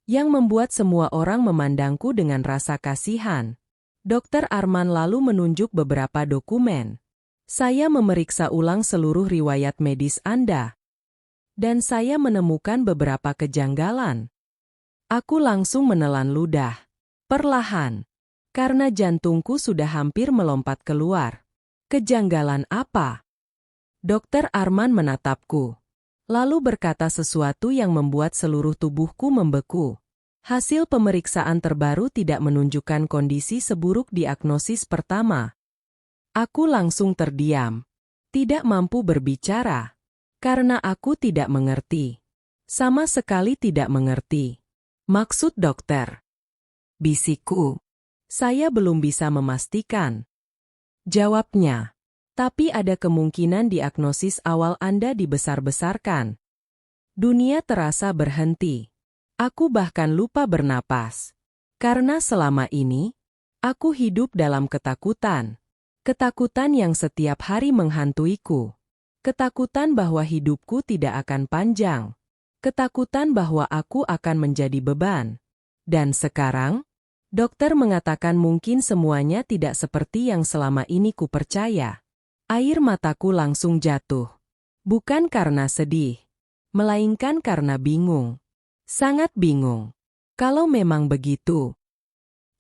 Yang membuat semua orang memandangku dengan rasa kasihan. Dokter Arman lalu menunjuk beberapa dokumen. Saya memeriksa ulang seluruh riwayat medis Anda. Dan saya menemukan beberapa kejanggalan. Aku langsung menelan ludah. Perlahan. Karena jantungku sudah hampir melompat keluar. Kejanggalan apa? Dokter Arman menatapku. Lalu berkata sesuatu yang membuat seluruh tubuhku membeku. Hasil pemeriksaan terbaru tidak menunjukkan kondisi seburuk diagnosis pertama. Aku langsung terdiam. Tidak mampu berbicara. Karena aku tidak mengerti. Sama sekali tidak mengerti. Maksud dokter. Bisikku. Saya belum bisa memastikan. Jawabnya. Tapi ada kemungkinan diagnosis awal Anda dibesar-besarkan. Dunia terasa berhenti. Aku bahkan lupa bernapas. Karena selama ini, aku hidup dalam ketakutan. Ketakutan yang setiap hari menghantuiku. Ketakutan bahwa hidupku tidak akan panjang. Ketakutan bahwa aku akan menjadi beban. Dan sekarang, dokter mengatakan mungkin semuanya tidak seperti yang selama ini kupercaya. Air mataku langsung jatuh. Bukan karena sedih, melainkan karena bingung. Sangat bingung. Kalau memang begitu.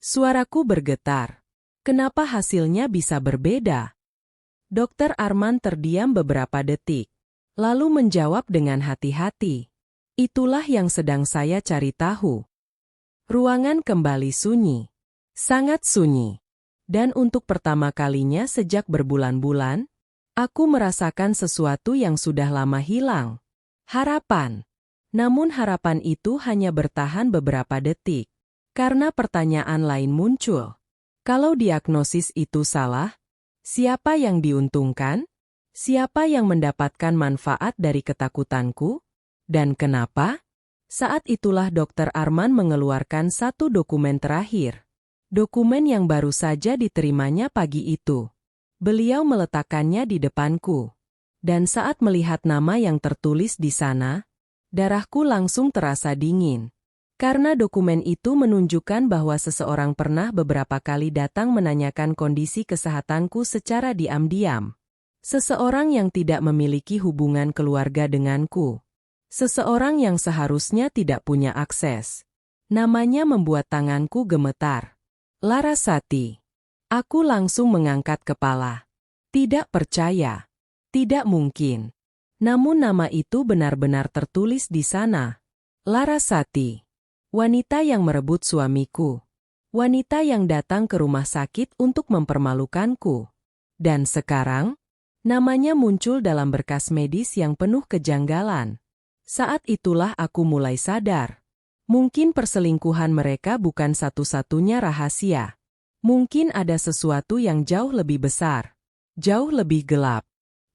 Suaraku bergetar. Kenapa hasilnya bisa berbeda? Dokter Arman terdiam beberapa detik, lalu menjawab dengan hati-hati. Itulah yang sedang saya cari tahu. Ruangan kembali sunyi. Sangat sunyi. Dan untuk pertama kalinya sejak berbulan-bulan, aku merasakan sesuatu yang sudah lama hilang. Harapan. Namun harapan itu hanya bertahan beberapa detik. Karena pertanyaan lain muncul. Kalau diagnosis itu salah, siapa yang diuntungkan? Siapa yang mendapatkan manfaat dari ketakutanku? Dan kenapa? Saat itulah Dokter Arman mengeluarkan satu dokumen terakhir. Dokumen yang baru saja diterimanya pagi itu. Beliau meletakkannya di depanku. Dan saat melihat nama yang tertulis di sana, darahku langsung terasa dingin. Karena dokumen itu menunjukkan bahwa seseorang pernah beberapa kali datang menanyakan kondisi kesehatanku secara diam-diam. Seseorang yang tidak memiliki hubungan keluarga denganku. Seseorang yang seharusnya tidak punya akses. Namanya membuat tanganku gemetar. Larasati. Aku langsung mengangkat kepala. Tidak percaya. Tidak mungkin. Namun nama itu benar-benar tertulis di sana. Larasati. Wanita yang merebut suamiku. Wanita yang datang ke rumah sakit untuk mempermalukanku. Dan sekarang, namanya muncul dalam berkas medis yang penuh kejanggalan. Saat itulah aku mulai sadar. Mungkin perselingkuhan mereka bukan satu-satunya rahasia. Mungkin ada sesuatu yang jauh lebih besar, jauh lebih gelap.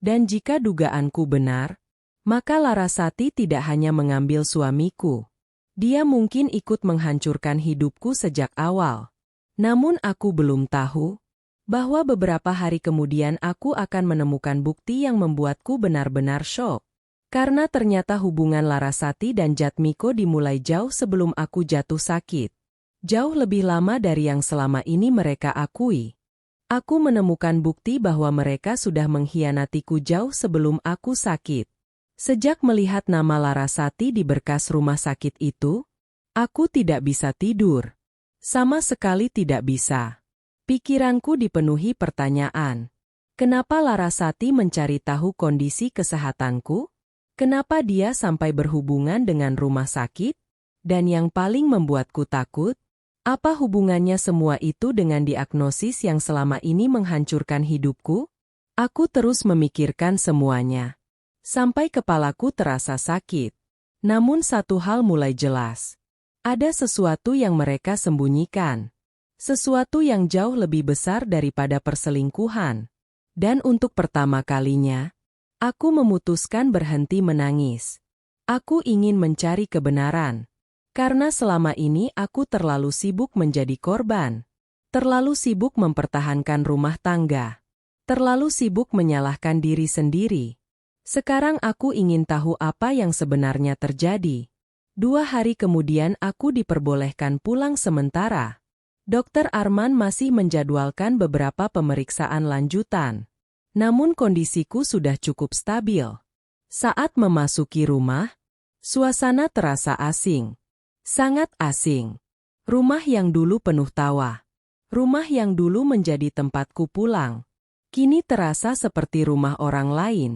Dan jika dugaanku benar, maka Larasati tidak hanya mengambil suamiku. Dia mungkin ikut menghancurkan hidupku sejak awal. Namun aku belum tahu bahwa beberapa hari kemudian aku akan menemukan bukti yang membuatku benar-benar syok. Karena ternyata hubungan Larasati dan Jatmiko dimulai jauh sebelum aku jatuh sakit. Jauh lebih lama dari yang selama ini mereka akui. Aku menemukan bukti bahwa mereka sudah mengkhianatiku jauh sebelum aku sakit. Sejak melihat nama Larasati di berkas rumah sakit itu, aku tidak bisa tidur. Sama sekali tidak bisa. Pikiranku dipenuhi pertanyaan. Kenapa Larasati mencari tahu kondisi kesehatanku? Kenapa dia sampai berhubungan dengan rumah sakit? Dan yang paling membuatku takut, apa hubungannya semua itu dengan diagnosis yang selama ini menghancurkan hidupku? Aku terus memikirkan semuanya. Sampai kepalaku terasa sakit. Namun satu hal mulai jelas. Ada sesuatu yang mereka sembunyikan. Sesuatu yang jauh lebih besar daripada perselingkuhan. Dan untuk pertama kalinya, aku memutuskan berhenti menangis. Aku ingin mencari kebenaran. Karena selama ini aku terlalu sibuk menjadi korban. Terlalu sibuk mempertahankan rumah tangga. Terlalu sibuk menyalahkan diri sendiri. Sekarang aku ingin tahu apa yang sebenarnya terjadi. 2 hari kemudian aku diperbolehkan pulang sementara. Dokter Arman masih menjadwalkan beberapa pemeriksaan lanjutan. Namun kondisiku sudah cukup stabil. Saat memasuki rumah, suasana terasa asing. Sangat asing. Rumah yang dulu penuh tawa. Rumah yang dulu menjadi tempatku pulang. Kini terasa seperti rumah orang lain.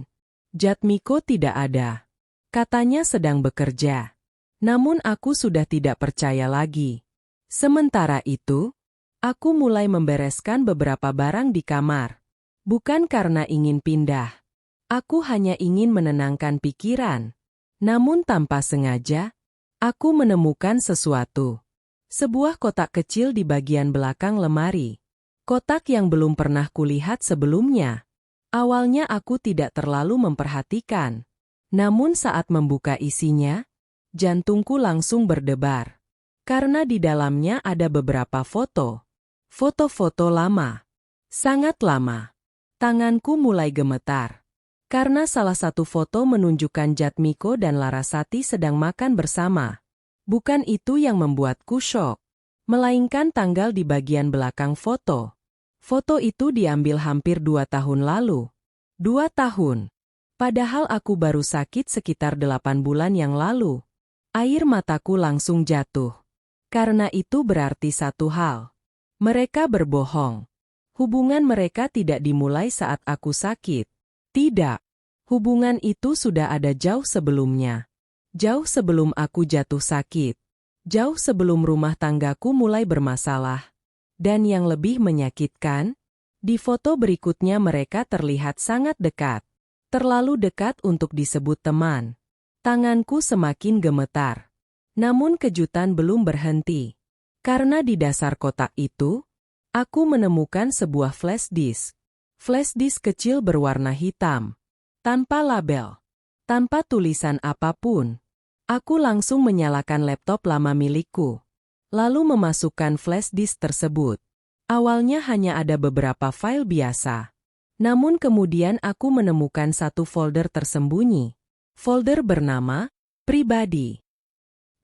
Jatmiko tidak ada. Katanya sedang bekerja. Namun aku sudah tidak percaya lagi. Sementara itu, aku mulai membereskan beberapa barang di kamar. Bukan karena ingin pindah. Aku hanya ingin menenangkan pikiran. Namun tanpa sengaja, aku menemukan sesuatu. Sebuah kotak kecil di bagian belakang lemari. Kotak yang belum pernah kulihat sebelumnya. Awalnya aku tidak terlalu memperhatikan. Namun saat membuka isinya, jantungku langsung berdebar. Karena di dalamnya ada beberapa foto. Foto-foto lama. Sangat lama. Tanganku mulai gemetar. Karena salah satu foto menunjukkan Jatmiko dan Larasati sedang makan bersama. Bukan itu yang membuatku syok. Melainkan tanggal di bagian belakang foto. Foto itu diambil hampir 2 tahun lalu. 2 tahun. Padahal aku baru sakit sekitar 8 bulan yang lalu. Air mataku langsung jatuh. Karena itu berarti satu hal. Mereka berbohong. Hubungan mereka tidak dimulai saat aku sakit. Tidak. Hubungan itu sudah ada jauh sebelumnya. Jauh sebelum aku jatuh sakit. Jauh sebelum rumah tanggaku mulai bermasalah. Dan yang lebih menyakitkan, di foto berikutnya mereka terlihat sangat dekat. Terlalu dekat untuk disebut teman. Tanganku semakin gemetar. Namun kejutan belum berhenti. Karena di dasar kotak itu, aku menemukan sebuah flash disk. Flash disk kecil berwarna hitam. Tanpa label. Tanpa tulisan apapun. Aku langsung menyalakan laptop lama milikku. Lalu memasukkan flash disk tersebut. Awalnya hanya ada beberapa file biasa. Namun kemudian aku menemukan satu folder tersembunyi. Folder bernama Pribadi.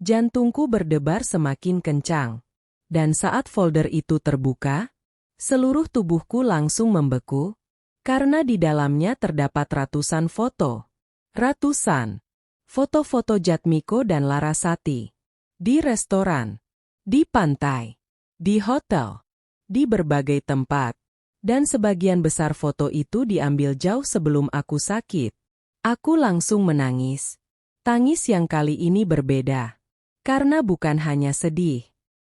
Jantungku berdebar semakin kencang. Dan saat folder itu terbuka, seluruh tubuhku langsung membeku, karena di dalamnya terdapat ratusan foto. Ratusan. Foto-foto Jatmiko dan Larasati. Di restoran. Di pantai. Di hotel. Di berbagai tempat. Dan sebagian besar foto itu diambil jauh sebelum aku sakit. Aku langsung menangis. Tangis yang kali ini berbeda. Karena bukan hanya sedih,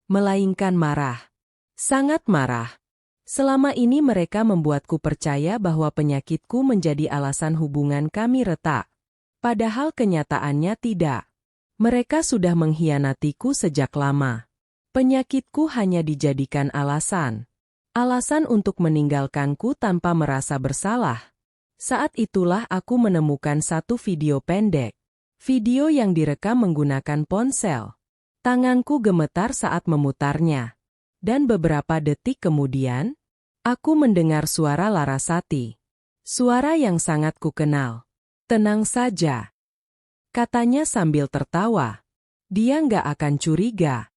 melainkan marah. Sangat marah. Selama ini mereka membuatku percaya bahwa penyakitku menjadi alasan hubungan kami retak. Padahal kenyataannya tidak. Mereka sudah mengkhianatiku sejak lama. Penyakitku hanya dijadikan alasan. Alasan untuk meninggalkanku tanpa merasa bersalah. Saat itulah aku menemukan satu video pendek. Video yang direkam menggunakan ponsel. Tanganku gemetar saat memutarnya. Dan beberapa detik kemudian, aku mendengar suara Larasati. Suara yang sangat kukenal. Tenang saja. Katanya sambil tertawa. Dia nggak akan curiga.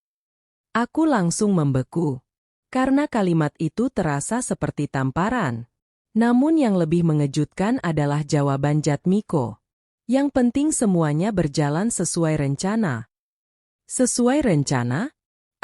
Aku langsung membeku. Karena kalimat itu terasa seperti tamparan. Namun yang lebih mengejutkan adalah jawaban Jatmiko. Yang penting semuanya berjalan sesuai rencana. Sesuai rencana?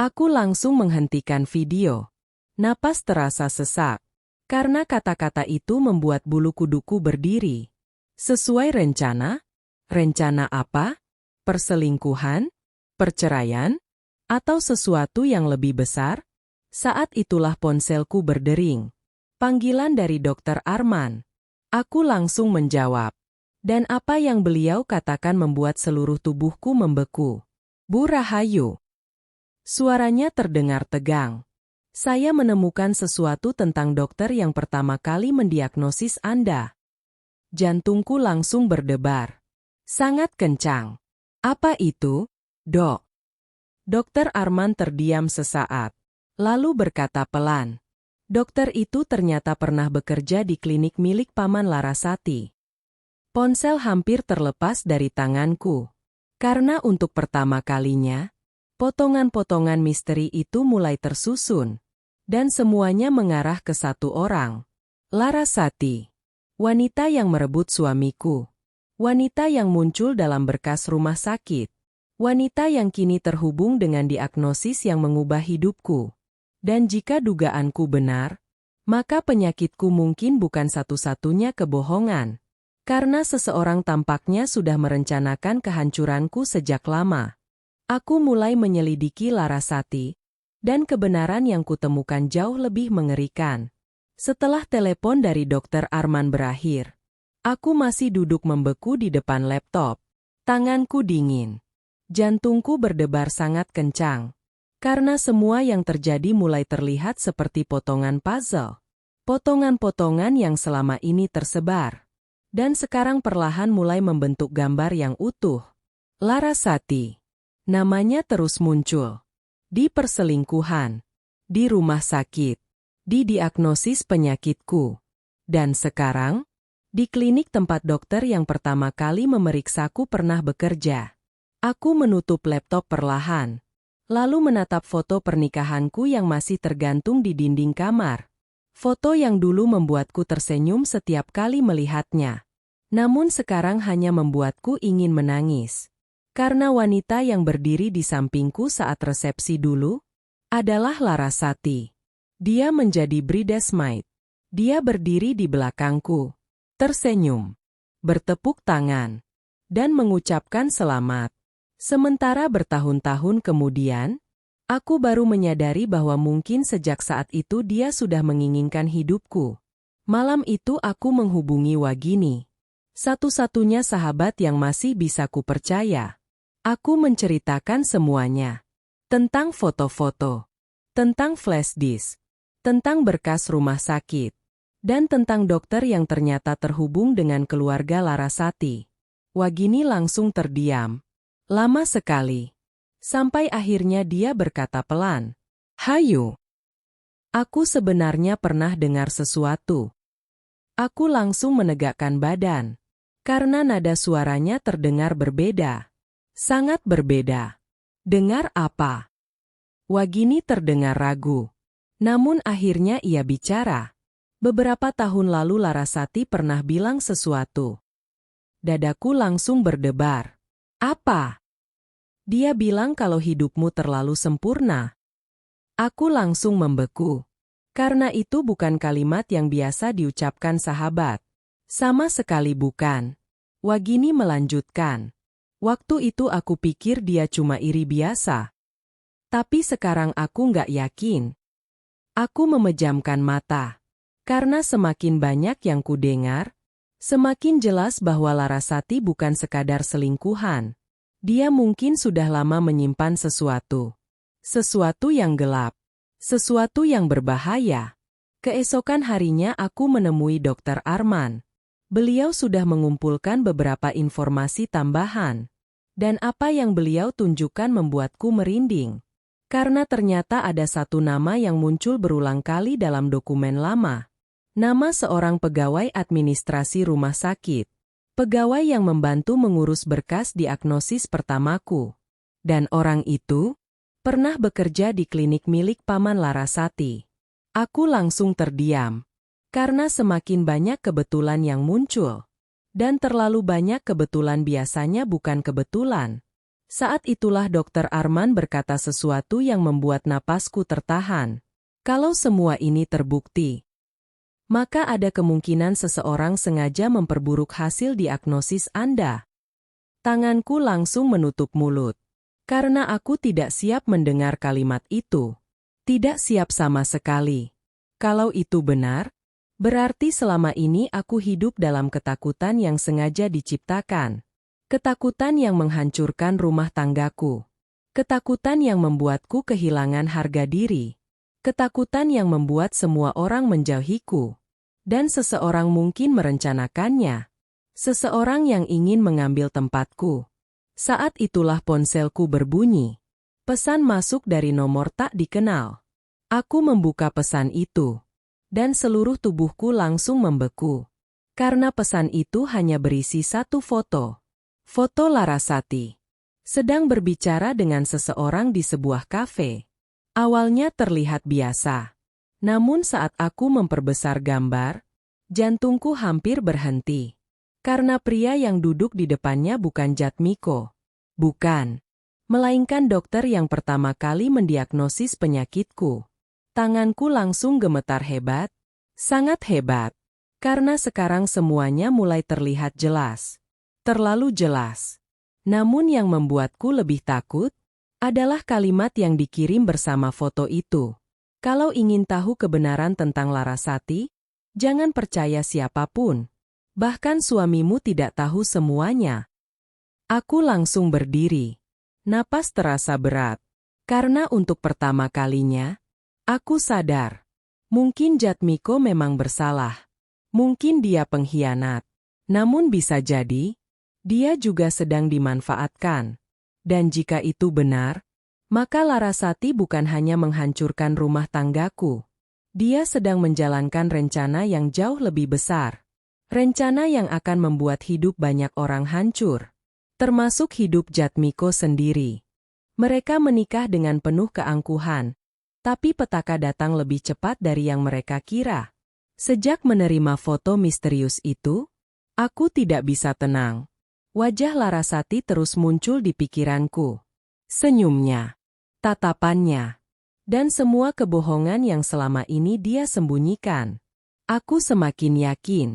Aku langsung menghentikan video. Napas terasa sesak. Karena kata-kata itu membuat bulu kuduku berdiri. Sesuai rencana? Rencana apa? Perselingkuhan? Perceraian? Atau sesuatu yang lebih besar? Saat itulah ponselku berdering. Panggilan dari Dokter Arman. Aku langsung menjawab. Dan apa yang beliau katakan membuat seluruh tubuhku membeku. Bu Rahayu. Suaranya terdengar tegang. Saya menemukan sesuatu tentang dokter yang pertama kali mendiagnosis Anda. Jantungku langsung berdebar. Sangat kencang. Apa itu, Dok? Dokter Arman terdiam sesaat. Lalu berkata pelan. Dokter itu ternyata pernah bekerja di klinik milik Paman Larasati. Ponsel hampir terlepas dari tanganku. Karena untuk pertama kalinya, potongan-potongan misteri itu mulai tersusun. Dan semuanya mengarah ke satu orang. Larasati. Wanita yang merebut suamiku. Wanita yang muncul dalam berkas rumah sakit. Wanita yang kini terhubung dengan diagnosis yang mengubah hidupku. Dan jika dugaanku benar, maka penyakitku mungkin bukan satu-satunya kebohongan. Karena seseorang tampaknya sudah merencanakan kehancuranku sejak lama. Aku mulai menyelidiki Larasati, dan kebenaran yang kutemukan jauh lebih mengerikan. Setelah telepon dari Dokter Arman berakhir, aku masih duduk membeku di depan laptop. Tanganku dingin. Jantungku berdebar sangat kencang. Karena semua yang terjadi mulai terlihat seperti potongan puzzle. Potongan-potongan yang selama ini tersebar. Dan sekarang perlahan mulai membentuk gambar yang utuh. Larasati. Namanya terus muncul. Di perselingkuhan. Di rumah sakit. Di diagnosis penyakitku. Dan sekarang, di klinik tempat dokter yang pertama kali memeriksaku pernah bekerja. Aku menutup laptop perlahan. Lalu menatap foto pernikahanku yang masih tergantung di dinding kamar. Foto yang dulu membuatku tersenyum setiap kali melihatnya. Namun sekarang hanya membuatku ingin menangis. Karena wanita yang berdiri di sampingku saat resepsi dulu adalah Larasati. Dia menjadi bridesmaid. Dia berdiri di belakangku, tersenyum, bertepuk tangan, dan mengucapkan selamat. Sementara bertahun-tahun kemudian, aku baru menyadari bahwa mungkin sejak saat itu dia sudah menginginkan hidupku. Malam itu aku menghubungi Wagini, satu-satunya sahabat yang masih bisa kupercaya. Aku menceritakan semuanya. Tentang foto-foto, tentang flash disk, tentang berkas rumah sakit, dan tentang dokter yang ternyata terhubung dengan keluarga Larasati. Wagini langsung terdiam. Lama sekali. Sampai akhirnya dia berkata pelan, "Hayu, aku sebenarnya pernah dengar sesuatu." Aku langsung menegakkan badan. Karena nada suaranya terdengar berbeda. Sangat berbeda. Dengar apa? Wagini terdengar ragu. Namun akhirnya ia bicara. Beberapa tahun lalu Larasati pernah bilang sesuatu. Dadaku langsung berdebar. Apa? Dia bilang kalau hidupmu terlalu sempurna. Aku langsung membeku. Karena itu bukan kalimat yang biasa diucapkan sahabat. Sama sekali bukan. Wagini melanjutkan. Waktu itu aku pikir dia cuma iri biasa. Tapi sekarang aku nggak yakin. Aku memejamkan mata. Karena semakin banyak yang kudengar, semakin jelas bahwa Larasati bukan sekadar selingkuhan. Dia mungkin sudah lama menyimpan sesuatu. Sesuatu yang gelap. Sesuatu yang berbahaya. Keesokan harinya aku menemui Dr. Arman. Beliau sudah mengumpulkan beberapa informasi tambahan. Dan apa yang beliau tunjukkan membuatku merinding. Karena ternyata ada satu nama yang muncul berulang kali dalam dokumen lama. Nama seorang pegawai administrasi rumah sakit. Pegawai yang membantu mengurus berkas diagnosis pertamaku. Dan orang itu pernah bekerja di klinik milik Paman Larasati. Aku langsung terdiam. Karena semakin banyak kebetulan yang muncul. Dan terlalu banyak kebetulan biasanya bukan kebetulan. Saat itulah Dr. Arman berkata sesuatu yang membuat napasku tertahan. Kalau semua ini terbukti, maka ada kemungkinan seseorang sengaja memperburuk hasil diagnosis Anda. Tanganku langsung menutup mulut. Karena aku tidak siap mendengar kalimat itu. Tidak siap sama sekali. Kalau itu benar, berarti selama ini aku hidup dalam ketakutan yang sengaja diciptakan. Ketakutan yang menghancurkan rumah tanggaku. Ketakutan yang membuatku kehilangan harga diri. Ketakutan yang membuat semua orang menjauhiku. Dan seseorang mungkin merencanakannya. Seseorang yang ingin mengambil tempatku. Saat itulah ponselku berbunyi. Pesan masuk dari nomor tak dikenal. Aku membuka pesan itu. Dan seluruh tubuhku langsung membeku. Karena pesan itu hanya berisi satu foto. Foto Larasati. Sedang berbicara dengan seseorang di sebuah kafe. Awalnya terlihat biasa. Namun saat aku memperbesar gambar, jantungku hampir berhenti. Karena pria yang duduk di depannya bukan Jatmiko. Bukan. Melainkan dokter yang pertama kali mendiagnosis penyakitku. Tanganku langsung gemetar hebat. Sangat hebat. Karena sekarang semuanya mulai terlihat jelas. Terlalu jelas. Namun yang membuatku lebih takut adalah kalimat yang dikirim bersama foto itu. Kalau ingin tahu kebenaran tentang Larasati, jangan percaya siapapun. Bahkan suamimu tidak tahu semuanya. Aku langsung berdiri. Napas terasa berat. Karena untuk pertama kalinya, aku sadar. Mungkin Jatmiko memang bersalah. Mungkin dia pengkhianat. Namun bisa jadi, dia juga sedang dimanfaatkan. Dan jika itu benar, maka Larasati bukan hanya menghancurkan rumah tanggaku. Dia sedang menjalankan rencana yang jauh lebih besar. Rencana yang akan membuat hidup banyak orang hancur. Termasuk hidup Jatmiko sendiri. Mereka menikah dengan penuh keangkuhan. Tapi petaka datang lebih cepat dari yang mereka kira. Sejak menerima foto misterius itu, aku tidak bisa tenang. Wajah Larasati terus muncul di pikiranku. Senyumnya, tatapannya, dan semua kebohongan yang selama ini dia sembunyikan. Aku semakin yakin,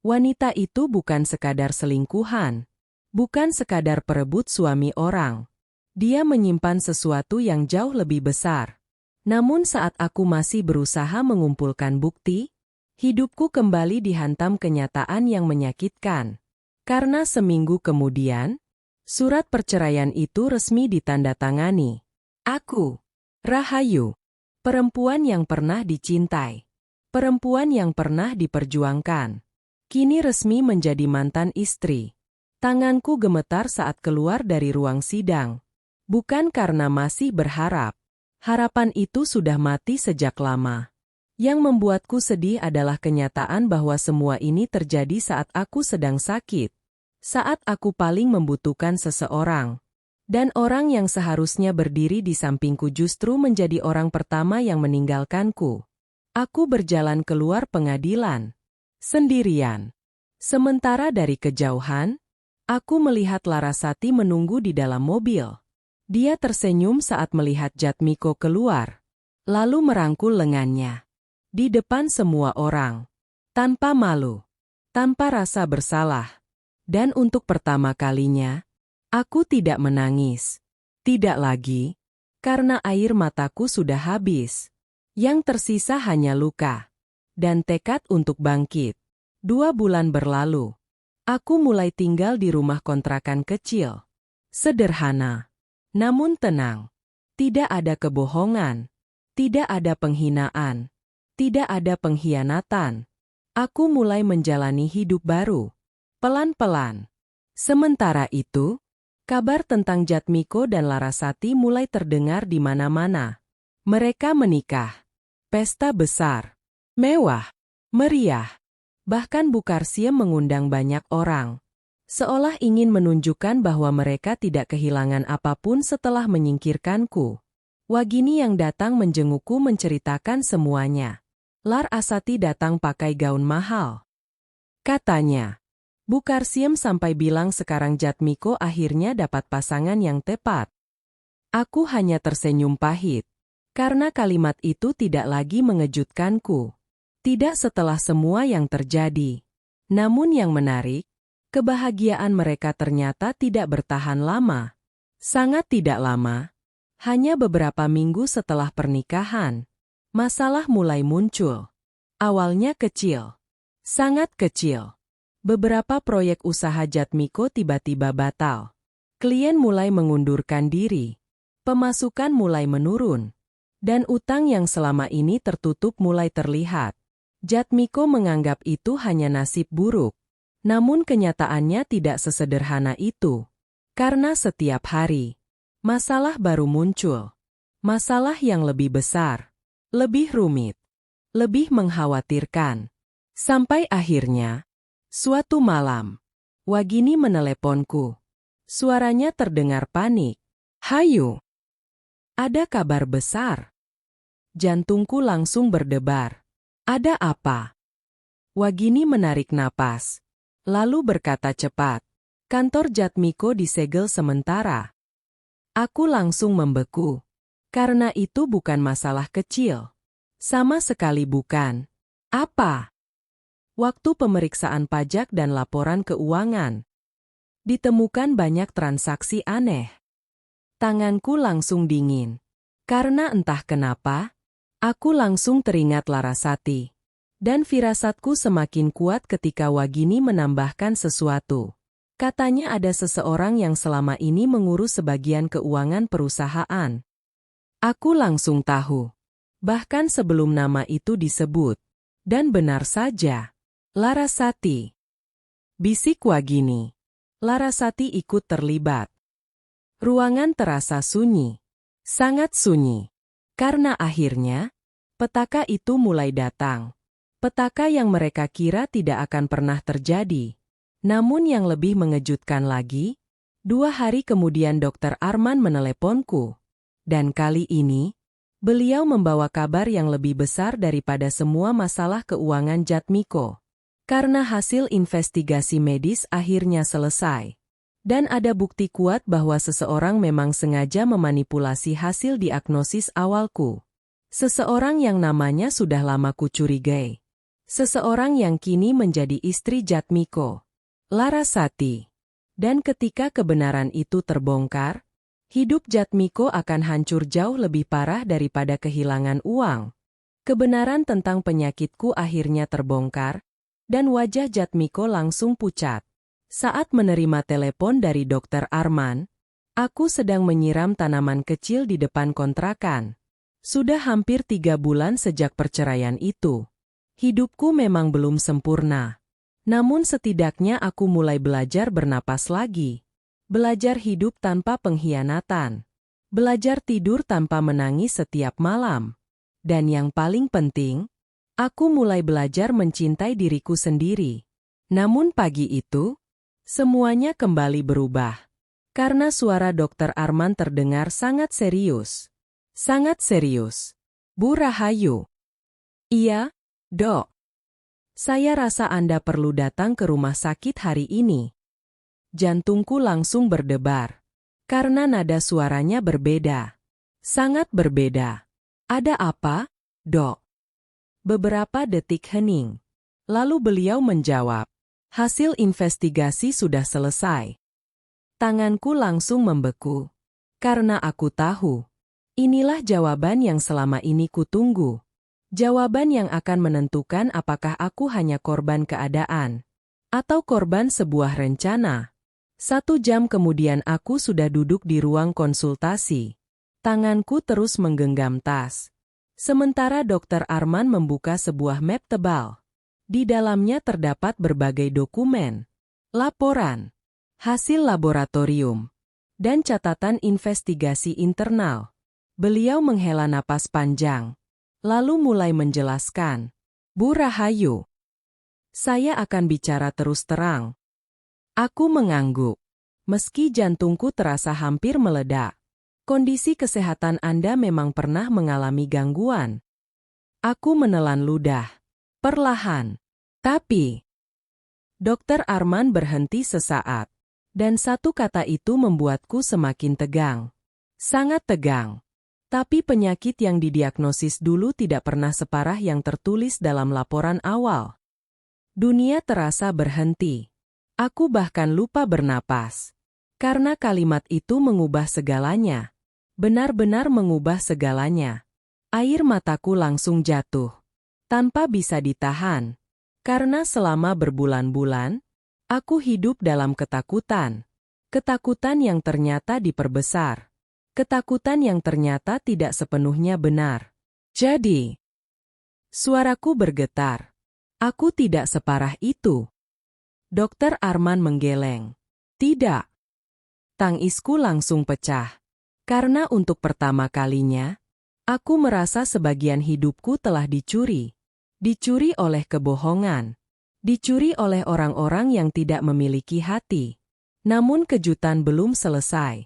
wanita itu bukan sekadar selingkuhan, bukan sekadar perebut suami orang. Dia menyimpan sesuatu yang jauh lebih besar. Namun saat aku masih berusaha mengumpulkan bukti, hidupku kembali dihantam kenyataan yang menyakitkan. Karena seminggu kemudian, surat perceraian itu resmi ditandatangani. Aku, Rahayu, perempuan yang pernah dicintai, perempuan yang pernah diperjuangkan, kini resmi menjadi mantan istri. Tanganku gemetar saat keluar dari ruang sidang. Bukan karena masih berharap. Harapan itu sudah mati sejak lama. Yang membuatku sedih adalah kenyataan bahwa semua ini terjadi saat aku sedang sakit. Saat aku paling membutuhkan seseorang. Dan orang yang seharusnya berdiri di sampingku justru menjadi orang pertama yang meninggalkanku. Aku berjalan keluar pengadilan. Sendirian. Sementara dari kejauhan, aku melihat Larasati menunggu di dalam mobil. Dia tersenyum saat melihat Jatmiko keluar. Lalu merangkul lengannya. Di depan semua orang. Tanpa malu. Tanpa rasa bersalah. Dan untuk pertama kalinya, aku tidak menangis. Tidak lagi. Karena air mataku sudah habis. Yang tersisa hanya luka. Dan tekad untuk bangkit. 2 bulan berlalu. Aku mulai tinggal di rumah kontrakan kecil. Sederhana. Namun tenang. Tidak ada kebohongan. Tidak ada penghinaan. Tidak ada pengkhianatan. Aku mulai menjalani hidup baru. Pelan-pelan. Sementara itu, kabar tentang Jatmiko dan Larasati mulai terdengar di mana-mana. Mereka menikah. Pesta besar. Mewah. Meriah. Bahkan Bukarsiem mengundang banyak orang. Seolah ingin menunjukkan bahwa mereka tidak kehilangan apapun setelah menyingkirkanku. Wagini yang datang menjengukku menceritakan semuanya. Larasati datang pakai gaun mahal. Katanya, Bukarsiem sampai bilang sekarang Jatmiko akhirnya dapat pasangan yang tepat. Aku hanya tersenyum pahit. Karena kalimat itu tidak lagi mengejutkanku. Tidak setelah semua yang terjadi. Namun yang menarik, kebahagiaan mereka ternyata tidak bertahan lama. Sangat tidak lama. Hanya beberapa minggu setelah pernikahan, masalah mulai muncul. Awalnya kecil. Sangat kecil. Beberapa proyek usaha Jatmiko tiba-tiba batal. Klien mulai mengundurkan diri. Pemasukan mulai menurun. Dan utang yang selama ini tertutup mulai terlihat. Jatmiko menganggap itu hanya nasib buruk. Namun kenyataannya tidak sesederhana itu. Karena setiap hari, masalah baru muncul. Masalah yang lebih besar. Lebih rumit. Lebih mengkhawatirkan. Sampai akhirnya, suatu malam, Wagini meneleponku. Suaranya terdengar panik. Hayu, ada kabar besar. Jantungku langsung berdebar. Ada apa? Wagini menarik napas. Lalu berkata cepat. Kantor Jatmiko disegel sementara. Aku langsung membeku. Karena itu bukan masalah kecil. Sama sekali bukan. Apa? Waktu pemeriksaan pajak dan laporan keuangan. Ditemukan banyak transaksi aneh. Tanganku langsung dingin. Karena entah kenapa, aku langsung teringat Larasati. Dan firasatku semakin kuat ketika Wagini menambahkan sesuatu. Katanya ada seseorang yang selama ini mengurus sebagian keuangan perusahaan. Aku langsung tahu. Bahkan sebelum nama itu disebut. Dan benar saja. Larasati. Bisik Wagini. Larasati ikut terlibat. Ruangan terasa sunyi. Sangat sunyi. Karena akhirnya, petaka itu mulai datang. Petaka yang mereka kira tidak akan pernah terjadi. Namun yang lebih mengejutkan lagi, 2 hari kemudian Dr. Arman meneleponku. Dan kali ini, beliau membawa kabar yang lebih besar daripada semua masalah keuangan Jatmiko. Karena hasil investigasi medis akhirnya selesai. Dan ada bukti kuat bahwa seseorang memang sengaja memanipulasi hasil diagnosis awalku. Seseorang yang namanya sudah lama kucurigai. Seseorang yang kini menjadi istri Jatmiko, Larasati. Dan ketika kebenaran itu terbongkar, hidup Jatmiko akan hancur jauh lebih parah daripada kehilangan uang. Kebenaran tentang penyakitku akhirnya terbongkar, dan wajah Jatmiko langsung pucat. Saat menerima telepon dari Dokter Arman, aku sedang menyiram tanaman kecil di depan kontrakan. Sudah hampir 3 bulan sejak perceraian itu. Hidupku memang belum sempurna. Namun setidaknya aku mulai belajar bernapas lagi. Belajar hidup tanpa pengkhianatan. Belajar tidur tanpa menangis setiap malam. Dan yang paling penting, aku mulai belajar mencintai diriku sendiri. Namun pagi itu, semuanya kembali berubah. Karena suara Dokter Arman terdengar sangat serius. Sangat serius. Bu Rahayu. Iya, Dok. Saya rasa Anda perlu datang ke rumah sakit hari ini. Jantungku langsung berdebar. Karena nada suaranya berbeda. Sangat berbeda. Ada apa, Dok? Beberapa detik hening. Lalu beliau menjawab. Hasil investigasi sudah selesai. Tanganku langsung membeku. Karena aku tahu. Inilah jawaban yang selama ini kutunggu. Jawaban yang akan menentukan apakah aku hanya korban keadaan. Atau korban sebuah rencana. 1 jam kemudian aku sudah duduk di ruang konsultasi. Tanganku terus menggenggam tas. Sementara Dokter Arman membuka sebuah map tebal. Di dalamnya terdapat berbagai dokumen, laporan, hasil laboratorium, dan catatan investigasi internal. Beliau menghela napas panjang, lalu mulai menjelaskan. Bu Rahayu, saya akan bicara terus terang. Aku mengangguk. Meski jantungku terasa hampir meledak. Kondisi kesehatan Anda memang pernah mengalami gangguan. Aku menelan ludah. Perlahan. Tapi, Dokter Arman berhenti sesaat. Dan satu kata itu membuatku semakin tegang. Sangat tegang. Tapi penyakit yang didiagnosis dulu tidak pernah separah yang tertulis dalam laporan awal. Dunia terasa berhenti. Aku bahkan lupa bernapas. Karena kalimat itu mengubah segalanya. Benar-benar mengubah segalanya. Air mataku langsung jatuh. Tanpa bisa ditahan. Karena selama berbulan-bulan, aku hidup dalam ketakutan. Ketakutan yang ternyata diperbesar. Ketakutan yang ternyata tidak sepenuhnya benar. Jadi, suaraku bergetar. Aku tidak separah itu. Dokter Arman menggeleng. Tidak. Tangisku langsung pecah. Karena untuk pertama kalinya, aku merasa sebagian hidupku telah dicuri. Dicuri oleh kebohongan. Dicuri oleh orang-orang yang tidak memiliki hati. Namun kejutan belum selesai.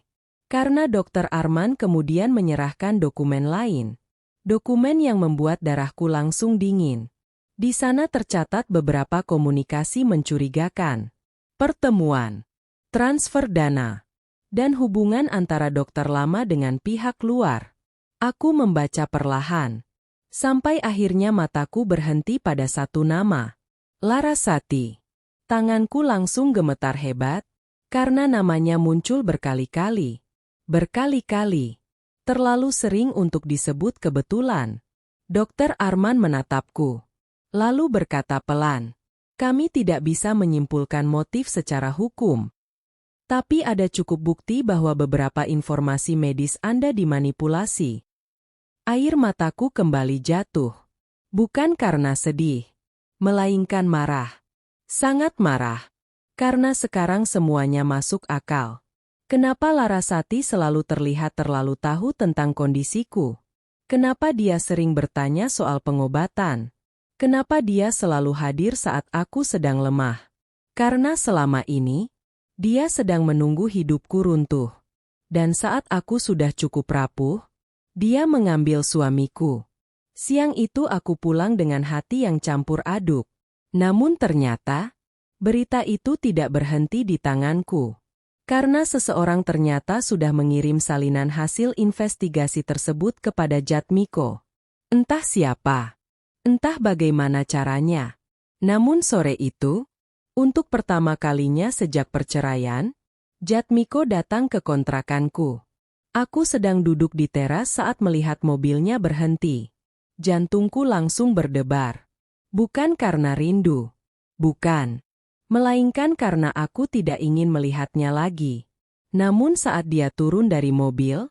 Karena Dokter Arman kemudian menyerahkan dokumen lain. Dokumen yang membuat darahku langsung dingin. Di sana tercatat beberapa komunikasi mencurigakan. Pertemuan, transfer dana, dan hubungan antara dokter lama dengan pihak luar. Aku membaca perlahan. Sampai akhirnya mataku berhenti pada satu nama. Larasati. Tanganku langsung gemetar hebat, karena namanya muncul berkali-kali. Berkali-kali. Terlalu sering untuk disebut kebetulan. Dokter Arman menatapku. Lalu berkata pelan. Kami tidak bisa menyimpulkan motif secara hukum. Tapi ada cukup bukti bahwa beberapa informasi medis Anda dimanipulasi. Air mataku kembali jatuh. Bukan karena sedih, melainkan marah. Sangat marah. Karena sekarang semuanya masuk akal. Kenapa Larasati selalu terlihat terlalu tahu tentang kondisiku? Kenapa dia sering bertanya soal pengobatan? Kenapa dia selalu hadir saat aku sedang lemah? Karena selama ini, dia sedang menunggu hidupku runtuh. Dan saat aku sudah cukup rapuh, dia mengambil suamiku. Siang itu aku pulang dengan hati yang campur aduk. Namun ternyata, berita itu tidak berhenti di tanganku. Karena seseorang ternyata sudah mengirim salinan hasil investigasi tersebut kepada Jatmiko. Entah siapa, entah bagaimana caranya. Namun sore itu, untuk pertama kalinya sejak perceraian, Jatmiko datang ke kontrakanku. Aku sedang duduk di teras saat melihat mobilnya berhenti. Jantungku langsung berdebar. Bukan karena rindu. Bukan. Melainkan karena aku tidak ingin melihatnya lagi. Namun saat dia turun dari mobil,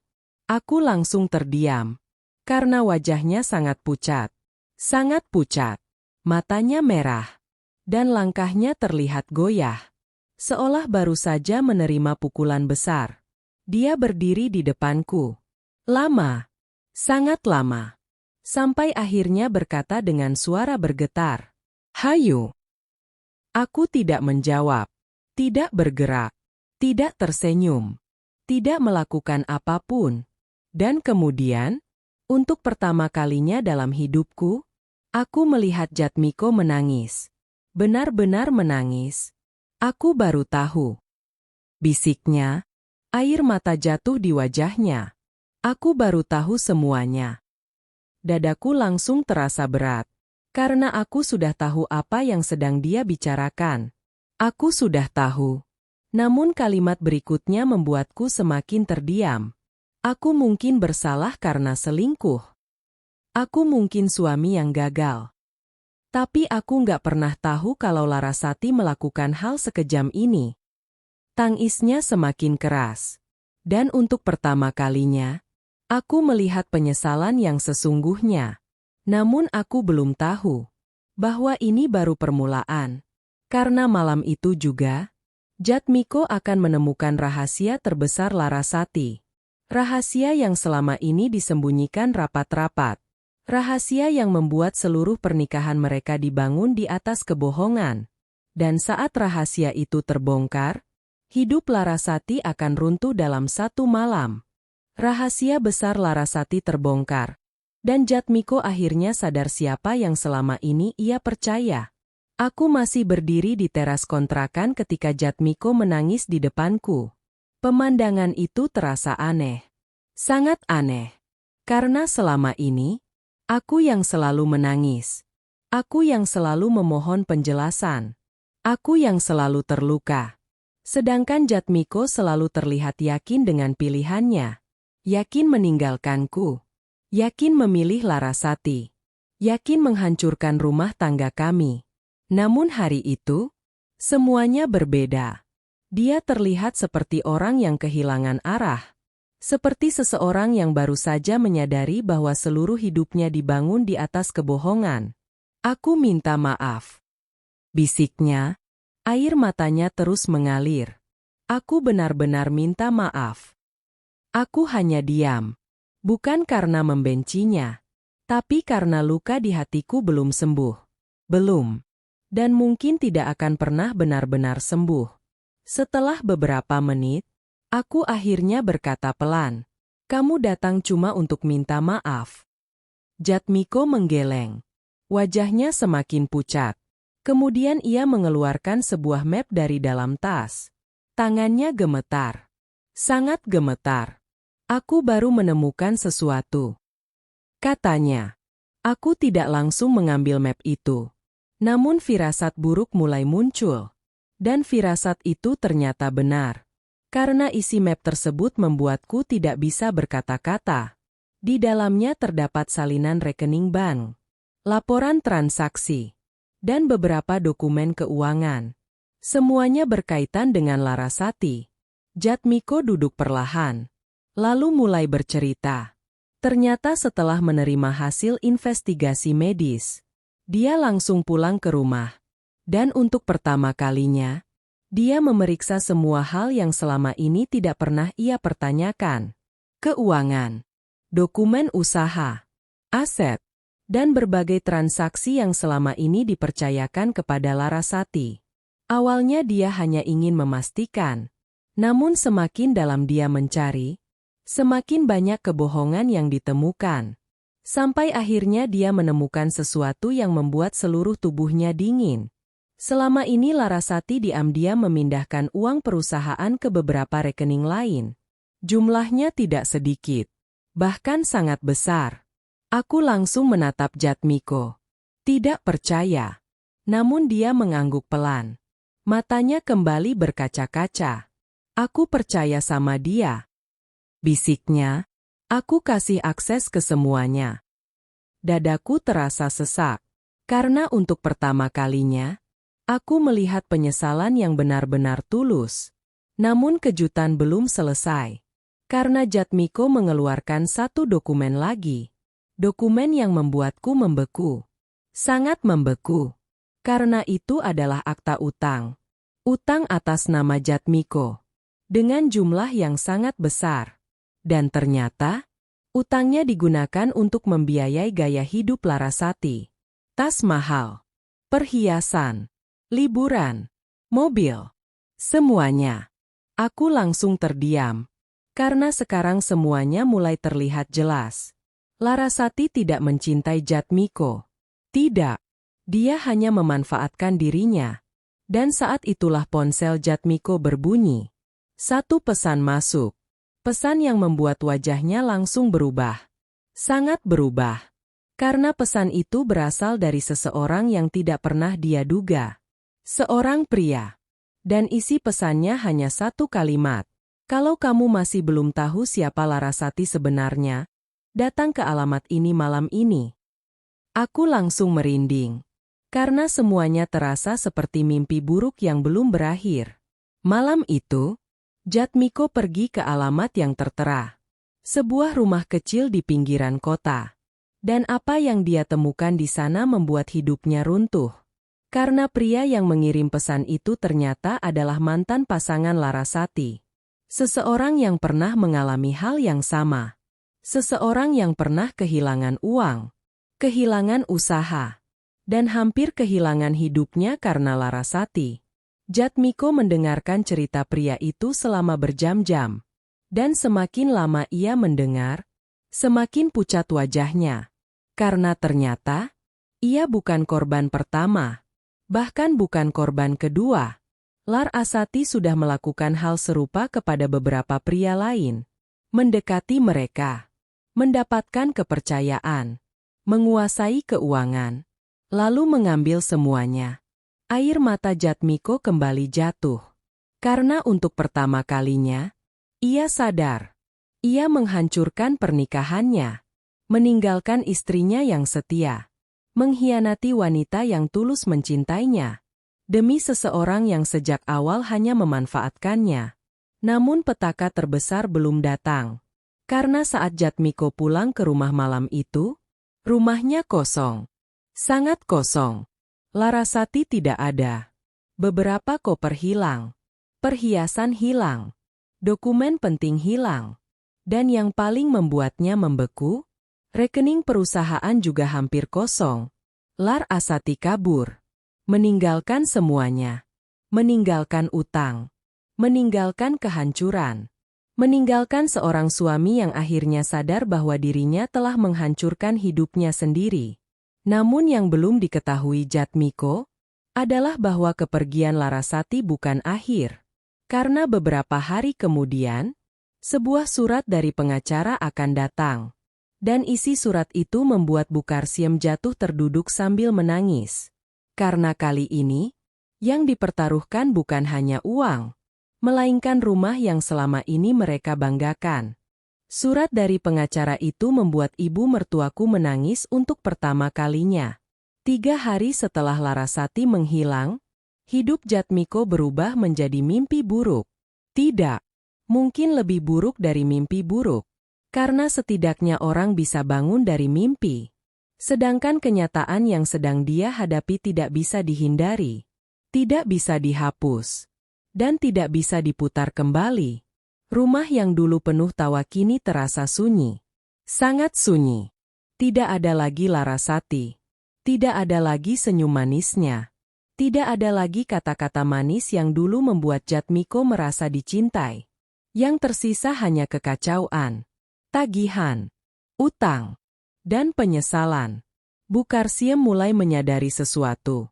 aku langsung terdiam. Karena wajahnya sangat pucat. Sangat pucat. Matanya merah. Dan langkahnya terlihat goyah. Seolah baru saja menerima pukulan besar. Dia berdiri di depanku. Lama. Sangat lama. Sampai akhirnya berkata dengan suara bergetar. "Hayu." Aku tidak menjawab, tidak bergerak, tidak tersenyum, tidak melakukan apapun. Dan kemudian, untuk pertama kalinya dalam hidupku, aku melihat Jatmiko menangis. Benar-benar menangis. Aku baru tahu. Bisiknya, air mata jatuh di wajahnya. Aku baru tahu semuanya. Dadaku langsung terasa berat. Karena aku sudah tahu apa yang sedang dia bicarakan. Aku sudah tahu. Namun kalimat berikutnya membuatku semakin terdiam. Aku mungkin bersalah karena selingkuh. Aku mungkin suami yang gagal. Tapi aku nggak pernah tahu kalau Larasati melakukan hal sekejam ini. Tangisnya semakin keras. Dan untuk pertama kalinya, aku melihat penyesalan yang sesungguhnya. Namun aku belum tahu bahwa ini baru permulaan. Karena malam itu juga, Jatmiko akan menemukan rahasia terbesar Larasati. Rahasia yang selama ini disembunyikan rapat-rapat. Rahasia yang membuat seluruh pernikahan mereka dibangun di atas kebohongan. Dan saat rahasia itu terbongkar, hidup Larasati akan runtuh dalam satu malam. Rahasia besar Larasati terbongkar. Dan Jatmiko akhirnya sadar siapa yang selama ini ia percaya. Aku masih berdiri di teras kontrakan ketika Jatmiko menangis di depanku. Pemandangan itu terasa aneh. Sangat aneh. Karena selama ini, aku yang selalu menangis. Aku yang selalu memohon penjelasan. Aku yang selalu terluka. Sedangkan Jatmiko selalu terlihat yakin dengan pilihannya. Yakin meninggalkanku. Yakin memilih Larasati. Yakin menghancurkan rumah tangga kami. Namun hari itu, semuanya berbeda. Dia terlihat seperti orang yang kehilangan arah. Seperti seseorang yang baru saja menyadari bahwa seluruh hidupnya dibangun di atas kebohongan. Aku minta maaf. Bisiknya, air matanya terus mengalir. Aku benar-benar minta maaf. Aku hanya diam. Bukan karena membencinya, tapi karena luka di hatiku belum sembuh. Belum. Dan mungkin tidak akan pernah benar-benar sembuh. Setelah beberapa menit, aku akhirnya berkata pelan, "Kamu datang cuma untuk minta maaf." Jatmiko menggeleng. Wajahnya semakin pucat. Kemudian ia mengeluarkan sebuah map dari dalam tas. Tangannya gemetar. Sangat gemetar. Aku baru menemukan sesuatu. Katanya. Aku tidak langsung mengambil map itu. Namun firasat buruk mulai muncul. Dan firasat itu ternyata benar. Karena isi map tersebut membuatku tidak bisa berkata-kata. Di dalamnya terdapat salinan rekening bank, laporan transaksi, dan beberapa dokumen keuangan. Semuanya berkaitan dengan Larasati. Jatmiko duduk perlahan. Lalu mulai bercerita. Ternyata setelah menerima hasil investigasi medis, dia langsung pulang ke rumah. Dan untuk pertama kalinya, dia memeriksa semua hal yang selama ini tidak pernah ia pertanyakan. Keuangan, dokumen usaha, aset, dan berbagai transaksi yang selama ini dipercayakan kepada Larasati. Awalnya dia hanya ingin memastikan. Namun semakin dalam dia mencari, semakin banyak kebohongan yang ditemukan. Sampai akhirnya dia menemukan sesuatu yang membuat seluruh tubuhnya dingin. Selama ini Larasati diam-diam memindahkan uang perusahaan ke beberapa rekening lain. Jumlahnya tidak sedikit, bahkan sangat besar. Aku langsung menatap Jatmiko. Tidak percaya. Namun dia mengangguk pelan. Matanya kembali berkaca-kaca. Aku percaya sama dia. Bisiknya, aku kasih akses ke semuanya. Dadaku terasa sesak. Karena untuk pertama kalinya, aku melihat penyesalan yang benar-benar tulus. Namun kejutan belum selesai. Karena Jatmiko mengeluarkan satu dokumen lagi. Dokumen yang membuatku membeku. Sangat membeku. Karena itu adalah akta utang. Utang atas nama Jatmiko. Dengan jumlah yang sangat besar. Dan ternyata, utangnya digunakan untuk membiayai gaya hidup Larasati. Tas mahal. Perhiasan. Liburan, mobil, semuanya. Aku langsung terdiam, karena sekarang semuanya mulai terlihat jelas. Larasati tidak mencintai Jatmiko. Tidak, dia hanya memanfaatkan dirinya. Dan saat itulah ponsel Jatmiko berbunyi. Satu pesan masuk. Pesan yang membuat wajahnya langsung berubah. Sangat berubah. Karena pesan itu berasal dari seseorang yang tidak pernah dia duga. Seorang pria. Dan isi pesannya hanya satu kalimat. Kalau kamu masih belum tahu siapa Larasati sebenarnya, datang ke alamat ini malam ini. Aku langsung merinding. Karena semuanya terasa seperti mimpi buruk yang belum berakhir. Malam itu, Jatmiko pergi ke alamat yang tertera. Sebuah rumah kecil di pinggiran kota. Dan apa yang dia temukan di sana membuat hidupnya runtuh. Karena pria yang mengirim pesan itu ternyata adalah mantan pasangan Larasati. Seseorang yang pernah mengalami hal yang sama. Seseorang yang pernah kehilangan uang, kehilangan usaha, dan hampir kehilangan hidupnya karena Larasati. Jatmiko mendengarkan cerita pria itu selama berjam-jam. Dan semakin lama ia mendengar, semakin pucat wajahnya. Karena ternyata, ia bukan korban pertama. Bahkan bukan korban kedua. Larasati sudah melakukan hal serupa kepada beberapa pria lain. Mendekati mereka. Mendapatkan kepercayaan. Menguasai keuangan. Lalu mengambil semuanya. Air mata Jatmiko kembali jatuh. Karena untuk pertama kalinya, ia sadar. Ia menghancurkan pernikahannya. Meninggalkan istrinya yang setia. Mengkhianati wanita yang tulus mencintainya. Demi seseorang yang sejak awal hanya memanfaatkannya. Namun petaka terbesar belum datang. Karena saat Jatmiko pulang ke rumah malam itu, rumahnya kosong. Sangat kosong. Larasati tidak ada. Beberapa koper hilang. Perhiasan hilang. Dokumen penting hilang. Dan yang paling membuatnya membeku, rekening perusahaan juga hampir kosong. Larasati kabur. Meninggalkan semuanya. Meninggalkan utang. Meninggalkan kehancuran. Meninggalkan seorang suami yang akhirnya sadar bahwa dirinya telah menghancurkan hidupnya sendiri. Namun yang belum diketahui Jatmiko adalah bahwa kepergian Larasati bukan akhir. Karena beberapa hari kemudian, sebuah surat dari pengacara akan datang. Dan isi surat itu membuat Bukarsiem jatuh terduduk sambil menangis. Karena kali ini, yang dipertaruhkan bukan hanya uang, melainkan rumah yang selama ini mereka banggakan. Surat dari pengacara itu membuat ibu mertuaku menangis untuk pertama kalinya. 3 hari setelah Larasati menghilang, hidup Jatmiko berubah menjadi mimpi buruk. Tidak, mungkin lebih buruk dari mimpi buruk. Karena setidaknya orang bisa bangun dari mimpi. Sedangkan kenyataan yang sedang dia hadapi tidak bisa dihindari. Tidak bisa dihapus. Dan tidak bisa diputar kembali. Rumah yang dulu penuh tawa kini terasa sunyi. Sangat sunyi. Tidak ada lagi Larasati. Tidak ada lagi senyum manisnya. Tidak ada lagi kata-kata manis yang dulu membuat Jatmiko merasa dicintai. Yang tersisa hanya kekacauan. Tagihan, utang, dan penyesalan. Bukarsiem mulai menyadari sesuatu.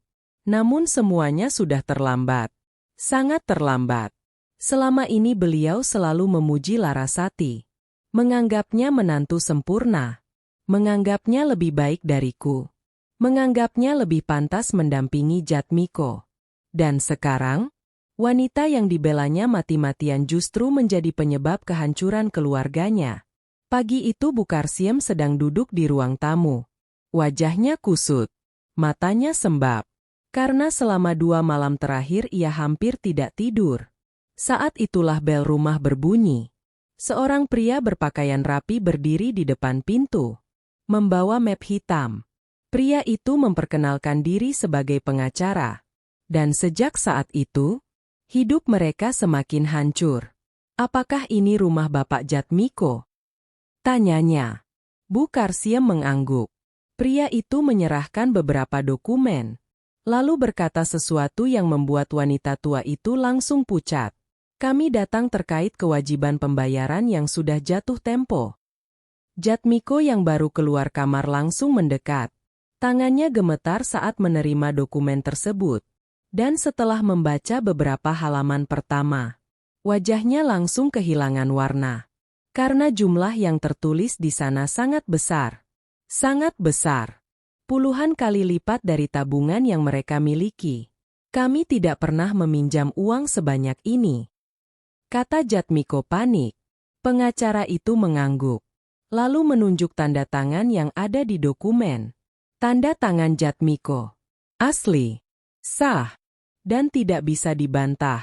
Namun semuanya sudah terlambat. Sangat terlambat. Selama ini beliau selalu memuji Larasati. Menganggapnya menantu sempurna. Menganggapnya lebih baik dariku. Menganggapnya lebih pantas mendampingi Jatmiko. Dan sekarang, wanita yang dibelanya mati-matian justru menjadi penyebab kehancuran keluarganya. Pagi itu Bukarsiem sedang duduk di ruang tamu. Wajahnya kusut. Matanya sembab. Karena selama 2 malam terakhir ia hampir tidak tidur. Saat itulah bel rumah berbunyi. Seorang pria berpakaian rapi berdiri di depan pintu. Membawa map hitam. Pria itu memperkenalkan diri sebagai pengacara. Dan sejak saat itu, hidup mereka semakin hancur. Apakah ini rumah Bapak Jatmiko? Tanyanya. Bukarsiem mengangguk. Pria itu menyerahkan beberapa dokumen. Lalu berkata sesuatu yang membuat wanita tua itu langsung pucat. Kami datang terkait kewajiban pembayaran yang sudah jatuh tempo. Jatmiko yang baru keluar kamar langsung mendekat. Tangannya gemetar saat menerima dokumen tersebut. Dan setelah membaca beberapa halaman pertama, wajahnya langsung kehilangan warna. Karena jumlah yang tertulis di sana sangat besar. Sangat besar. Puluhan kali lipat dari tabungan yang mereka miliki. Kami tidak pernah meminjam uang sebanyak ini. Kata Jatmiko panik. Pengacara itu mengangguk. Lalu menunjuk tanda tangan yang ada di dokumen. Tanda tangan Jatmiko. Asli. Sah. Dan tidak bisa dibantah.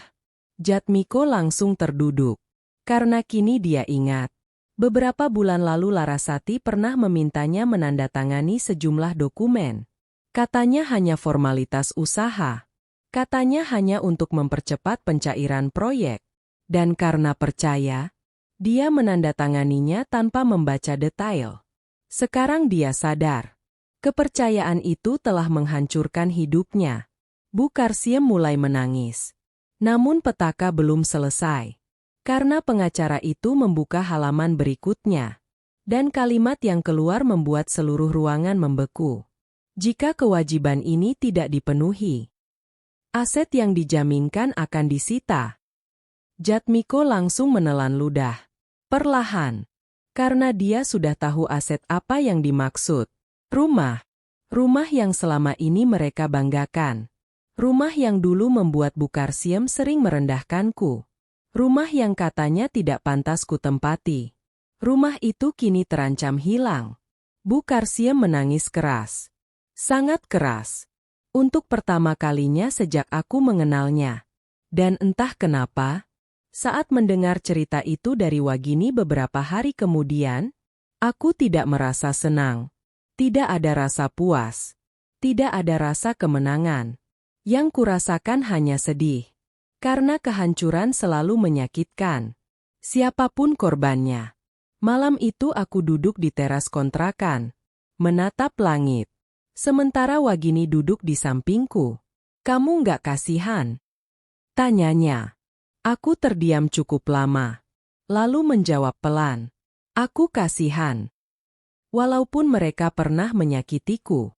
Jatmiko langsung terduduk. Karena kini dia ingat. Beberapa bulan lalu Larasati pernah memintanya menandatangani sejumlah dokumen. Katanya hanya formalitas usaha. Katanya hanya untuk mempercepat pencairan proyek. Dan karena percaya, dia menandatanganinya tanpa membaca detail. Sekarang dia sadar. Kepercayaan itu telah menghancurkan hidupnya. Bukarsiem mulai menangis. Namun petaka belum selesai. Karena pengacara itu membuka halaman berikutnya. Dan kalimat yang keluar membuat seluruh ruangan membeku. Jika kewajiban ini tidak dipenuhi, aset yang dijaminkan akan disita. Jatmiko langsung menelan ludah. Perlahan. Karena dia sudah tahu aset apa yang dimaksud. Rumah. Rumah yang selama ini mereka banggakan. Rumah yang dulu membuat Bukarsiem sering merendahkanku. Rumah yang katanya tidak pantas kutempati. Rumah itu kini terancam hilang. Bukarsiem menangis keras. Sangat keras. Untuk pertama kalinya sejak aku mengenalnya. Dan entah kenapa, saat mendengar cerita itu dari Wagini beberapa hari kemudian, aku tidak merasa senang. Tidak ada rasa puas. Tidak ada rasa kemenangan. Yang kurasakan hanya sedih. Karena kehancuran selalu menyakitkan. Siapapun korbannya. Malam itu aku duduk di teras kontrakan. Menatap langit. Sementara Wagini duduk di sampingku. Kamu nggak kasihan? Tanyanya. Aku terdiam cukup lama. Lalu menjawab pelan. Aku kasihan. Walaupun mereka pernah menyakitiku.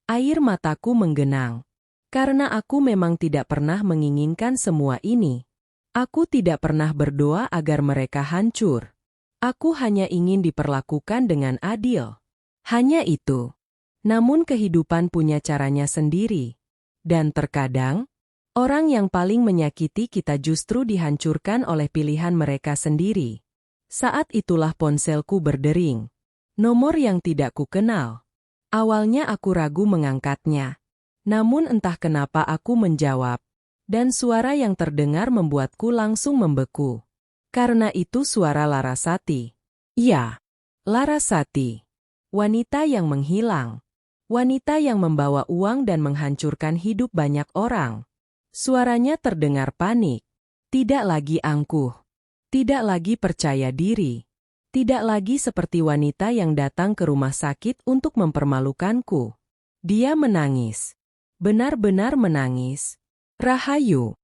Air mataku menggenang. Karena aku memang tidak pernah menginginkan semua ini. Aku tidak pernah berdoa agar mereka hancur. Aku hanya ingin diperlakukan dengan adil. Hanya itu. Namun kehidupan punya caranya sendiri. Dan terkadang, orang yang paling menyakiti kita justru dihancurkan oleh pilihan mereka sendiri. Saat itulah ponselku berdering. Nomor yang tidak kukenal. Awalnya aku ragu mengangkatnya. Namun entah kenapa aku menjawab, dan suara yang terdengar membuatku langsung membeku. Karena itu suara Larasati. Ya, Larasati. Wanita yang menghilang. Wanita yang membawa uang dan menghancurkan hidup banyak orang. Suaranya terdengar panik. Tidak lagi angkuh. Tidak lagi percaya diri. Tidak lagi seperti wanita yang datang ke rumah sakit untuk mempermalukanku. Dia menangis. Benar-benar menangis. Rahayu.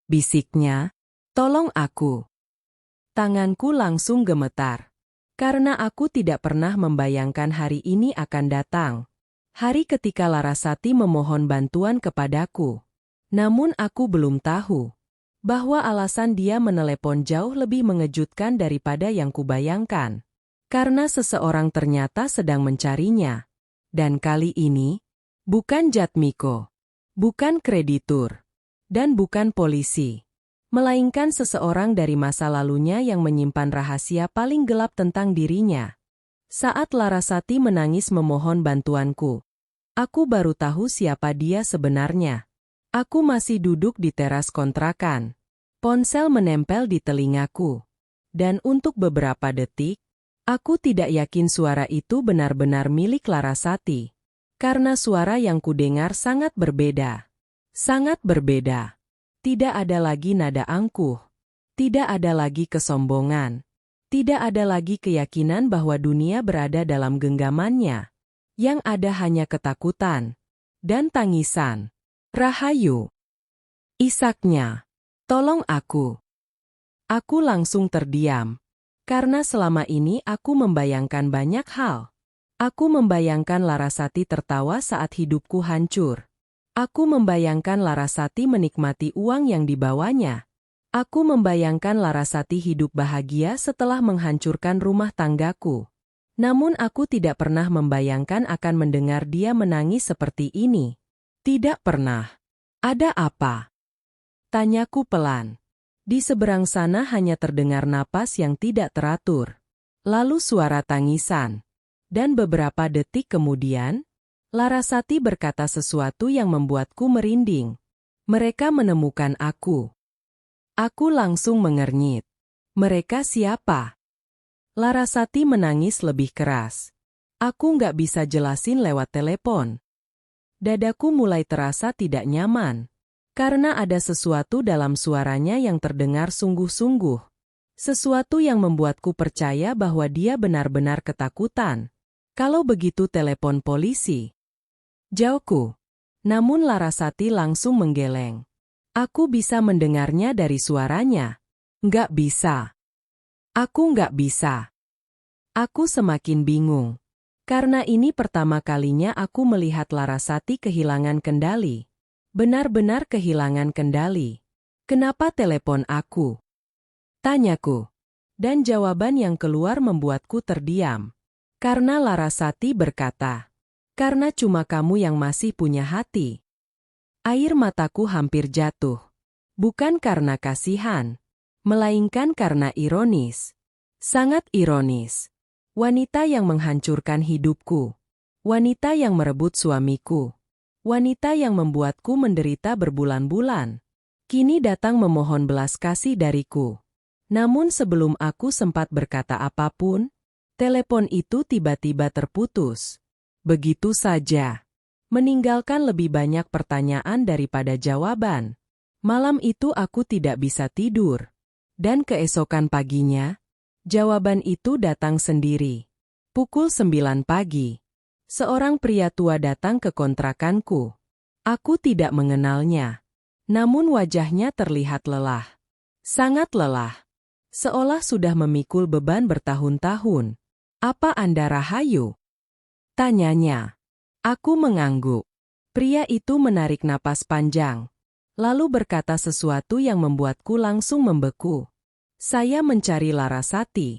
Bisiknya, tolong aku. Tanganku langsung gemetar. Karena aku tidak pernah membayangkan hari ini akan datang. Hari ketika Larasati memohon bantuan kepadaku. Namun aku belum tahu bahwa alasan dia menelepon jauh lebih mengejutkan daripada yang kubayangkan. Karena seseorang ternyata sedang mencarinya. Dan kali ini, bukan Jatmiko, bukan kreditur, dan bukan polisi. Melainkan seseorang dari masa lalunya yang menyimpan rahasia paling gelap tentang dirinya. Saat Larasati menangis memohon bantuanku, aku baru tahu siapa dia sebenarnya. Aku masih duduk di teras kontrakan. Ponsel menempel di telingaku. Dan untuk beberapa detik, aku tidak yakin suara itu benar-benar milik Larasati. Karena suara yang kudengar sangat berbeda. Sangat berbeda. Tidak ada lagi nada angkuh. Tidak ada lagi kesombongan. Tidak ada lagi keyakinan bahwa dunia berada dalam genggamannya. Yang ada hanya ketakutan dan tangisan. Rahayu. Isaknya. Tolong aku. Aku langsung terdiam. Karena selama ini aku membayangkan banyak hal. Aku membayangkan Larasati tertawa saat hidupku hancur. Aku membayangkan Larasati menikmati uang yang dibawanya. Aku membayangkan Larasati hidup bahagia setelah menghancurkan rumah tanggaku. Namun aku tidak pernah membayangkan akan mendengar dia menangis seperti ini. Tidak pernah. Ada apa? Tanyaku pelan. Di seberang sana hanya terdengar napas yang tidak teratur. Lalu suara tangisan. Dan beberapa detik kemudian, Larasati berkata sesuatu yang membuatku merinding. Mereka menemukan aku. Aku langsung mengernyit. Mereka siapa? Larasati menangis lebih keras. Aku nggak bisa jelasin lewat telepon. Dadaku mulai terasa tidak nyaman. Karena ada sesuatu dalam suaranya yang terdengar sungguh-sungguh. Sesuatu yang membuatku percaya bahwa dia benar-benar ketakutan. Kalau begitu telepon polisi. Jauhku. Namun Larasati langsung menggeleng. Aku bisa mendengarnya dari suaranya. Nggak bisa. Aku nggak bisa. Aku semakin bingung. Karena ini pertama kalinya aku melihat Larasati kehilangan kendali. Benar-benar kehilangan kendali. Kenapa telepon aku? Tanyaku. Dan jawaban yang keluar membuatku terdiam. Karena Larasati berkata, karena cuma kamu yang masih punya hati. Air mataku hampir jatuh. Bukan karena kasihan, melainkan karena ironis. Sangat ironis. Wanita yang menghancurkan hidupku. Wanita yang merebut suamiku. Wanita yang membuatku menderita berbulan-bulan. Kini datang memohon belas kasih dariku. Namun sebelum aku sempat berkata apapun, telepon itu tiba-tiba terputus. Begitu saja. Meninggalkan lebih banyak pertanyaan daripada jawaban. Malam itu aku tidak bisa tidur. Dan keesokan paginya, jawaban itu datang sendiri. Pukul 9 pagi. Seorang pria tua datang ke kontrakanku. Aku tidak mengenalnya. Namun wajahnya terlihat lelah. Sangat lelah. Seolah sudah memikul beban bertahun-tahun. Apa Anda Rahayu? Tanyanya. Aku mengangguk. Pria itu menarik napas panjang. Lalu berkata sesuatu yang membuatku langsung membeku. Saya mencari Larasati.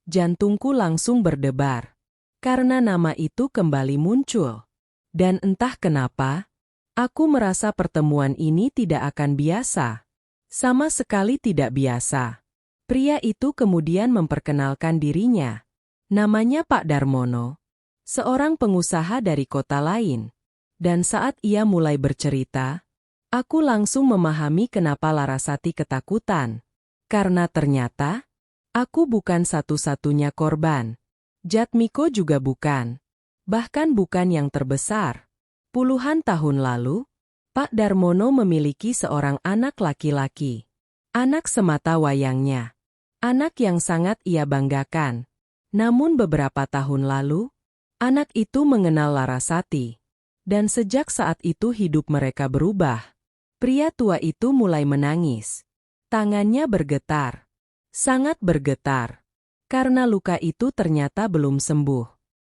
Jantungku langsung berdebar. Karena nama itu kembali muncul. Dan entah kenapa, aku merasa pertemuan ini tidak akan biasa. Sama sekali tidak biasa. Pria itu kemudian memperkenalkan dirinya. Namanya Pak Darmono. Seorang pengusaha dari kota lain. Dan saat ia mulai bercerita, aku langsung memahami kenapa Larasati ketakutan. Karena ternyata, aku bukan satu-satunya korban. Jatmiko juga bukan. Bahkan bukan yang terbesar. Puluhan tahun lalu, Pak Darmono memiliki seorang anak laki-laki. Anak semata wayangnya. Anak yang sangat ia banggakan. Namun beberapa tahun lalu, anak itu mengenal Larasati. Dan sejak saat itu hidup mereka berubah. Pria tua itu mulai menangis. Tangannya bergetar. Sangat bergetar. Karena luka itu ternyata belum sembuh.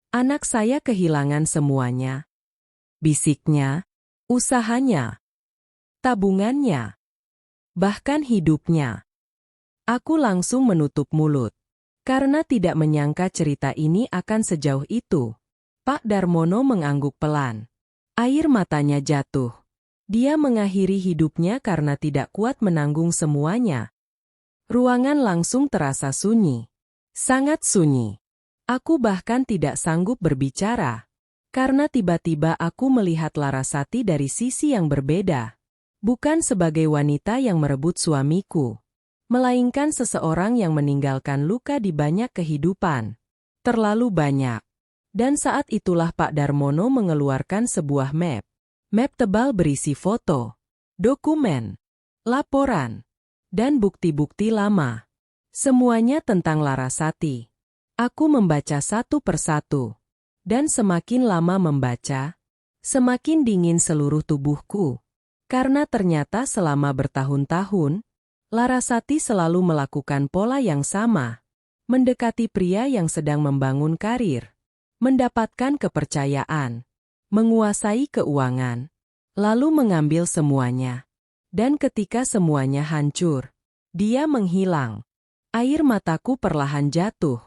Anak saya kehilangan semuanya. Bisiknya, usahanya, tabungannya, bahkan hidupnya. Aku langsung menutup mulut. Karena tidak menyangka cerita ini akan sejauh itu. Pak Darmono mengangguk pelan. Air matanya jatuh. Dia mengakhiri hidupnya karena tidak kuat menanggung semuanya. Ruangan langsung terasa sunyi. Sangat sunyi. Aku bahkan tidak sanggup berbicara. Karena tiba-tiba aku melihat Larasati dari sisi yang berbeda. Bukan sebagai wanita yang merebut suamiku, melainkan seseorang yang meninggalkan luka di banyak kehidupan. Terlalu banyak. Dan saat itulah Pak Darmono mengeluarkan sebuah map. Map tebal berisi foto, dokumen, laporan, dan bukti-bukti lama. Semuanya tentang Larasati. Aku membaca satu persatu. Dan semakin lama membaca, semakin dingin seluruh tubuhku. Karena ternyata selama bertahun-tahun, Larasati selalu melakukan pola yang sama. Mendekati pria yang sedang membangun karir. Mendapatkan kepercayaan. Menguasai keuangan. Lalu mengambil semuanya. Dan ketika semuanya hancur, dia menghilang. Air mataku perlahan jatuh.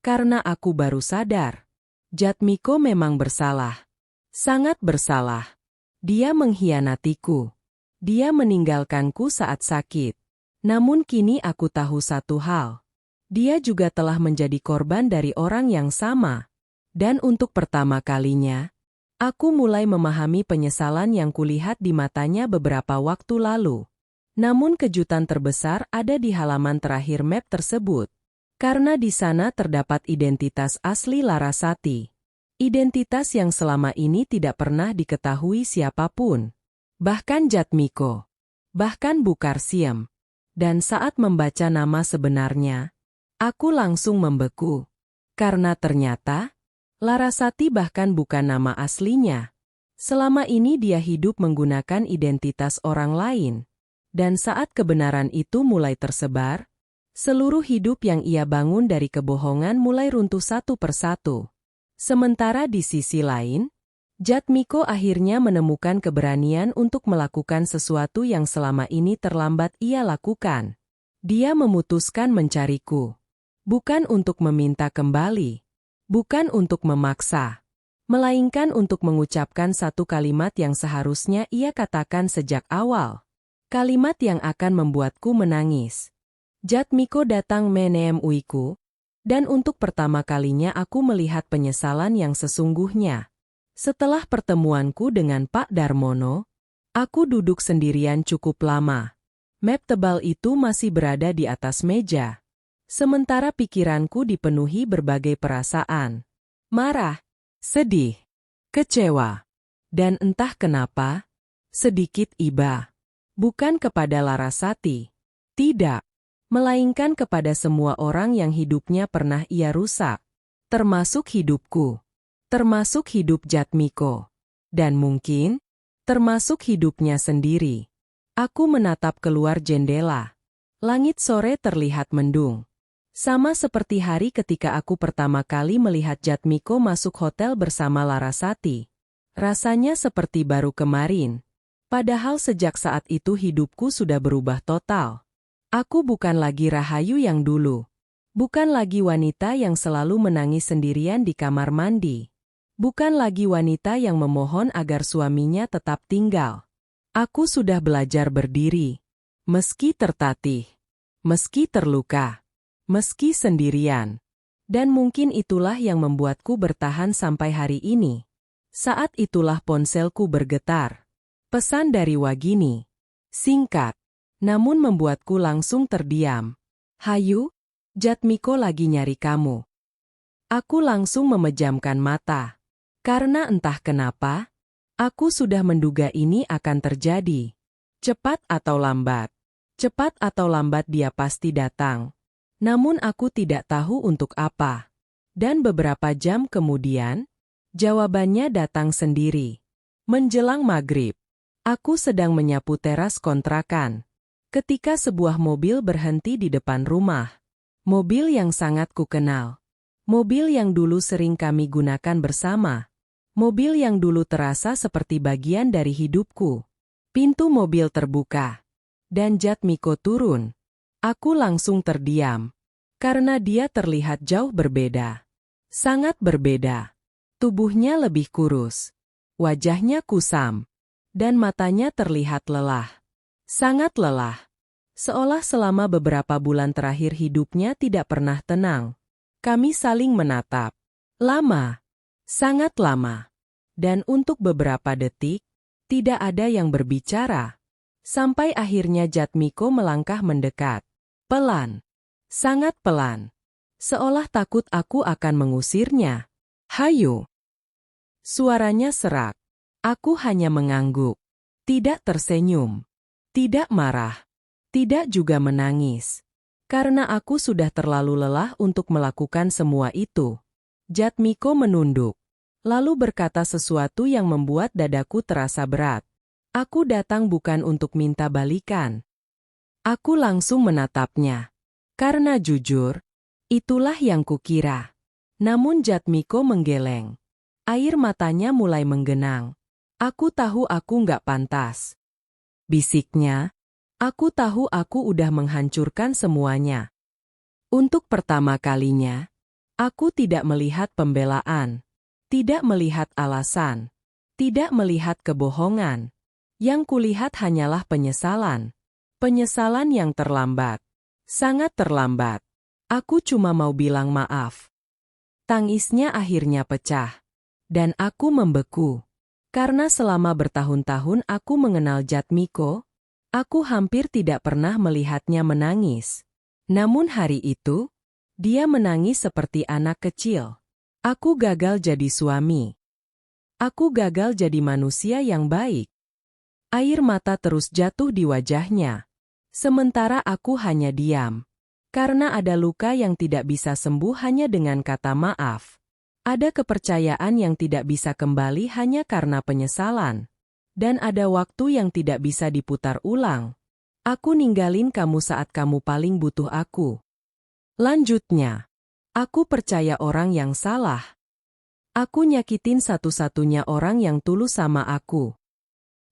Karena aku baru sadar. Jatmiko memang bersalah. Sangat bersalah. Dia mengkhianatiku. Dia meninggalkanku saat sakit. Namun kini aku tahu satu hal. Dia juga telah menjadi korban dari orang yang sama. Dan untuk pertama kalinya, aku mulai memahami penyesalan yang kulihat di matanya beberapa waktu lalu. Namun kejutan terbesar ada di halaman terakhir map tersebut. Karena di sana terdapat identitas asli Larasati. Identitas yang selama ini tidak pernah diketahui siapapun. Bahkan Jatmiko. Bahkan Bukarsiem. Dan saat membaca nama sebenarnya, aku langsung membeku. Karena ternyata, Larasati bahkan bukan nama aslinya. Selama ini dia hidup menggunakan identitas orang lain. Dan saat kebenaran itu mulai tersebar, seluruh hidup yang ia bangun dari kebohongan mulai runtuh satu persatu. Sementara di sisi lain, Jatmiko akhirnya menemukan keberanian untuk melakukan sesuatu yang selama ini terlambat ia lakukan. Dia memutuskan mencariku. Bukan untuk meminta kembali. Bukan untuk memaksa. Melainkan untuk mengucapkan satu kalimat yang seharusnya ia katakan sejak awal. Kalimat yang akan membuatku menangis. Jatmiko datang menemuiku, dan untuk pertama kalinya aku melihat penyesalan yang sesungguhnya. Setelah pertemuanku dengan Pak Darmono, aku duduk sendirian cukup lama. Map tebal itu masih berada di atas meja. Sementara pikiranku dipenuhi berbagai perasaan. Marah, sedih, kecewa, dan entah kenapa, sedikit iba. Bukan kepada Larasati. Tidak. Melainkan kepada semua orang yang hidupnya pernah ia rusak. Termasuk hidupku. Termasuk hidup Jatmiko. Dan mungkin, termasuk hidupnya sendiri. Aku menatap keluar jendela. Langit sore terlihat mendung. Sama seperti hari ketika aku pertama kali melihat Jatmiko masuk hotel bersama Larasati. Rasanya seperti baru kemarin. Padahal sejak saat itu hidupku sudah berubah total. Aku bukan lagi Rahayu yang dulu. Bukan lagi wanita yang selalu menangis sendirian di kamar mandi. Bukan lagi wanita yang memohon agar suaminya tetap tinggal. Aku sudah belajar berdiri. Meski tertatih. Meski terluka. Meski sendirian. Dan mungkin itulah yang membuatku bertahan sampai hari ini. Saat itulah ponselku bergetar. Pesan dari Wagini. Singkat. Namun membuatku langsung terdiam. Hayu, Jatmiko lagi nyari kamu. Aku langsung memejamkan mata. Karena entah kenapa, aku sudah menduga ini akan terjadi. Cepat atau lambat. Cepat atau lambat dia pasti datang. Namun aku tidak tahu untuk apa. Dan beberapa jam kemudian, jawabannya datang sendiri. Menjelang maghrib, aku sedang menyapu teras kontrakan. Ketika sebuah mobil berhenti di depan rumah. Mobil yang sangat kukenal. Mobil yang dulu sering kami gunakan bersama. Mobil yang dulu terasa seperti bagian dari hidupku. Pintu mobil terbuka. Dan Jatmiko turun. Aku langsung terdiam. Karena dia terlihat jauh berbeda. Sangat berbeda. Tubuhnya lebih kurus. Wajahnya kusam. Dan matanya terlihat lelah. Sangat lelah. Seolah selama beberapa bulan terakhir hidupnya tidak pernah tenang. Kami saling menatap. Lama. Sangat lama. Dan untuk beberapa detik, tidak ada yang berbicara. Sampai akhirnya Jatmiko melangkah mendekat. Pelan. Sangat pelan. Seolah takut aku akan mengusirnya. Hayo. Suaranya serak. Aku hanya mengangguk. Tidak tersenyum. Tidak marah. Tidak juga menangis. Karena aku sudah terlalu lelah untuk melakukan semua itu. Jatmiko menunduk. Lalu berkata sesuatu yang membuat dadaku terasa berat. Aku datang bukan untuk minta balikan. Aku langsung menatapnya. Karena jujur, itulah yang kukira. Namun Jatmiko menggeleng. Air matanya mulai menggenang. Aku tahu aku nggak pantas. Bisiknya, aku tahu aku udah menghancurkan semuanya. Untuk pertama kalinya, aku tidak melihat pembelaan. Tidak melihat alasan. Tidak melihat kebohongan. Yang kulihat hanyalah penyesalan. Penyesalan yang terlambat. Sangat terlambat. Aku cuma mau bilang maaf. Tangisnya akhirnya pecah. Dan aku membeku. Karena selama bertahun-tahun aku mengenal Jatmiko, aku hampir tidak pernah melihatnya menangis. Namun hari itu, dia menangis seperti anak kecil. Aku gagal jadi suami. Aku gagal jadi manusia yang baik. Air mata terus jatuh di wajahnya. Sementara aku hanya diam. Karena ada luka yang tidak bisa sembuh hanya dengan kata maaf. Ada kepercayaan yang tidak bisa kembali hanya karena penyesalan. Dan ada waktu yang tidak bisa diputar ulang. Aku ninggalin kamu saat kamu paling butuh aku. Lanjutnya. Aku percaya orang yang salah. Aku nyakitin satu-satunya orang yang tulus sama aku.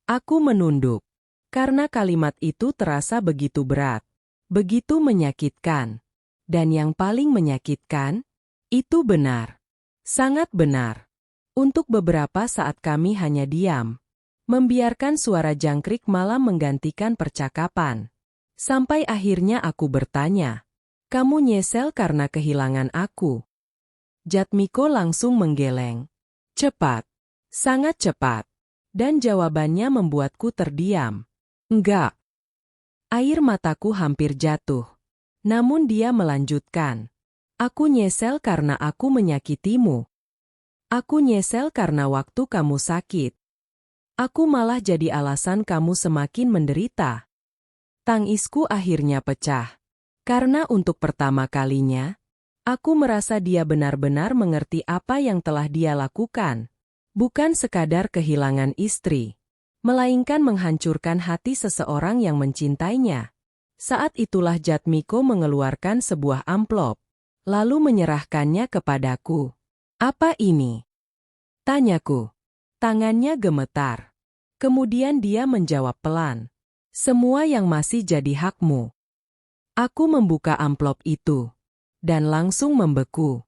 Aku menunduk. Karena kalimat itu terasa begitu berat. Begitu menyakitkan. Dan yang paling menyakitkan, itu benar. Sangat benar. Untuk beberapa saat kami hanya diam. Membiarkan suara jangkrik malam menggantikan percakapan. Sampai akhirnya aku bertanya. Kamu nyesel karena kehilangan aku. Jatmiko langsung menggeleng. Cepat. Sangat cepat. Dan jawabannya membuatku terdiam. Enggak. Air mataku hampir jatuh. Namun dia melanjutkan. Aku nyesel karena aku menyakitimu. Aku nyesel karena waktu kamu sakit. Aku malah jadi alasan kamu semakin menderita. Tangisku akhirnya pecah. Karena untuk pertama kalinya, aku merasa dia benar-benar mengerti apa yang telah dia lakukan. Bukan sekadar kehilangan istri, melainkan menghancurkan hati seseorang yang mencintainya. Saat itulah Jatmiko mengeluarkan sebuah amplop, lalu menyerahkannya kepadaku. Apa ini? Tanyaku. Tangannya gemetar. Kemudian dia menjawab pelan. Semua yang masih jadi hakmu. Aku membuka amplop itu. Dan langsung membeku.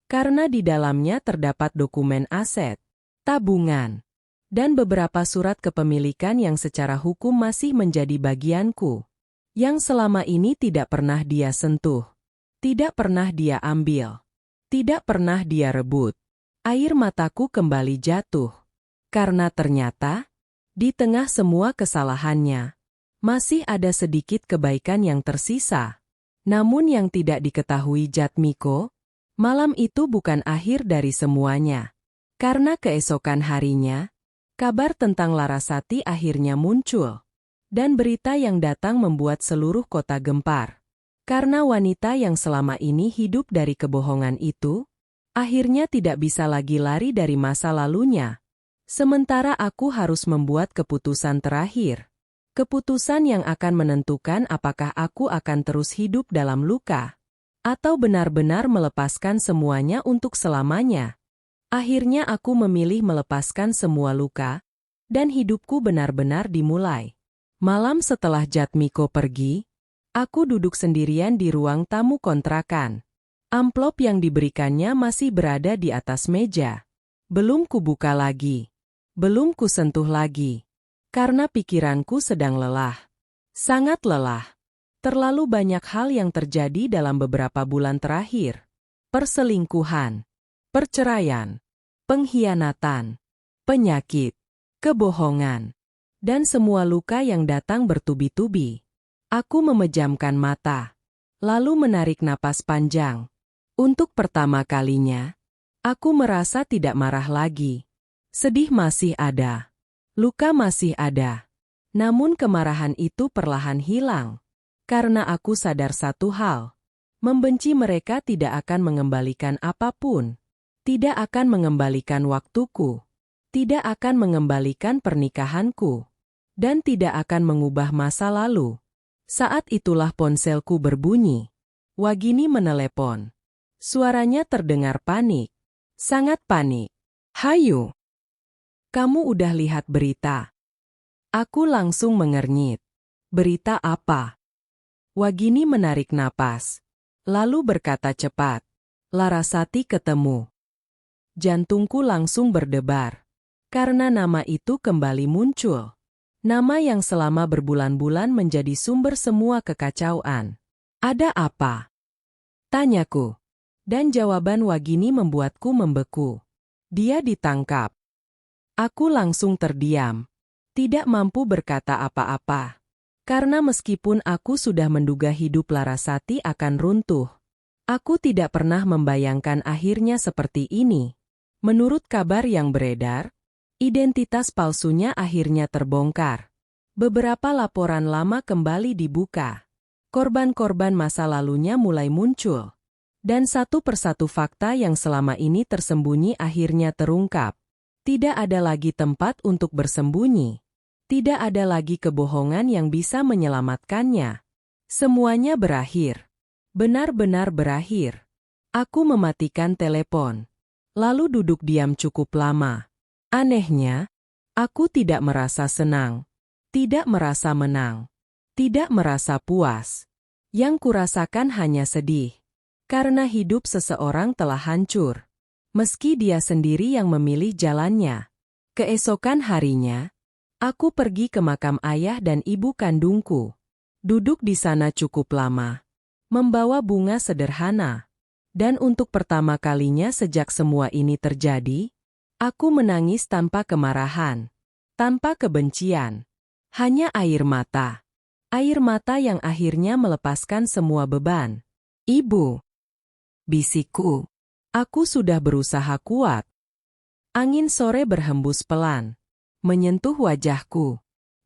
Karena di dalamnya terdapat dokumen aset, tabungan, dan beberapa surat kepemilikan yang secara hukum masih menjadi bagianku. Yang selama ini tidak pernah dia sentuh. Tidak pernah dia ambil. Tidak pernah dia rebut. Air mataku kembali jatuh. Karena ternyata, di tengah semua kesalahannya, masih ada sedikit kebaikan yang tersisa. Namun yang tidak diketahui Jatmiko, malam itu bukan akhir dari semuanya. Karena keesokan harinya, kabar tentang Larasati akhirnya muncul. Dan berita yang datang membuat seluruh kota gempar. Karena wanita yang selama ini hidup dari kebohongan itu, akhirnya tidak bisa lagi lari dari masa lalunya. Sementara aku harus membuat keputusan terakhir. Keputusan yang akan menentukan apakah aku akan terus hidup dalam luka, Atau benar-benar melepaskan semuanya untuk selamanya? Akhirnya aku memilih melepaskan semua luka, dan hidupku benar-benar dimulai. Malam setelah Jatmiko pergi, aku duduk sendirian di ruang tamu kontrakan. Amplop yang diberikannya masih berada di atas meja. Belum kubuka lagi. Belum kusentuh lagi. Karena pikiranku sedang lelah. Sangat lelah. Terlalu banyak hal yang terjadi dalam beberapa bulan terakhir. Perselingkuhan, perceraian, pengkhianatan, penyakit, kebohongan, dan semua luka yang datang bertubi-tubi. Aku memejamkan mata, lalu menarik napas panjang. Untuk pertama kalinya, aku merasa tidak marah lagi. Sedih masih ada, luka masih ada. Namun kemarahan itu perlahan hilang. Karena aku sadar satu hal. Membenci mereka tidak akan mengembalikan apapun. Tidak akan mengembalikan waktuku. Tidak akan mengembalikan pernikahanku. Dan tidak akan mengubah masa lalu. Saat itulah ponselku berbunyi. Wagini menelepon. Suaranya terdengar panik. Sangat panik. "Hayu, kamu udah lihat berita?" Aku langsung mengernyit. "Berita apa?" Wagini menarik napas. Lalu berkata cepat. "Larasati ketemu." Jantungku langsung berdebar. Karena nama itu kembali muncul. Nama yang selama berbulan-bulan menjadi sumber semua kekacauan. "Ada apa?" tanyaku. Dan jawaban Wagini membuatku membeku. "Dia ditangkap." Aku langsung terdiam. Tidak mampu berkata apa-apa. Karena meskipun aku sudah menduga hidup Larasati akan runtuh, aku tidak pernah membayangkan akhirnya seperti ini. Menurut kabar yang beredar, identitas palsunya akhirnya terbongkar. Beberapa laporan lama kembali dibuka. Korban-korban masa lalunya mulai muncul. Dan satu persatu fakta yang selama ini tersembunyi akhirnya terungkap. Tidak ada lagi tempat untuk bersembunyi. Tidak ada lagi kebohongan yang bisa menyelamatkannya. Semuanya berakhir. Benar-benar berakhir. Aku mematikan telepon. Lalu duduk diam cukup lama. Anehnya, aku tidak merasa senang. Tidak merasa menang. Tidak merasa puas. Yang kurasakan hanya sedih. Karena hidup seseorang telah hancur. Meski dia sendiri yang memilih jalannya. Keesokan harinya, aku pergi ke makam ayah dan ibu kandungku. Duduk di sana cukup lama. Membawa bunga sederhana. Dan untuk pertama kalinya sejak semua ini terjadi, aku menangis tanpa kemarahan. Tanpa kebencian. Hanya air mata. Air mata yang akhirnya melepaskan semua beban. "Ibu," bisikku. Aku sudah berusaha kuat. Angin sore berhembus pelan. Menyentuh wajahku.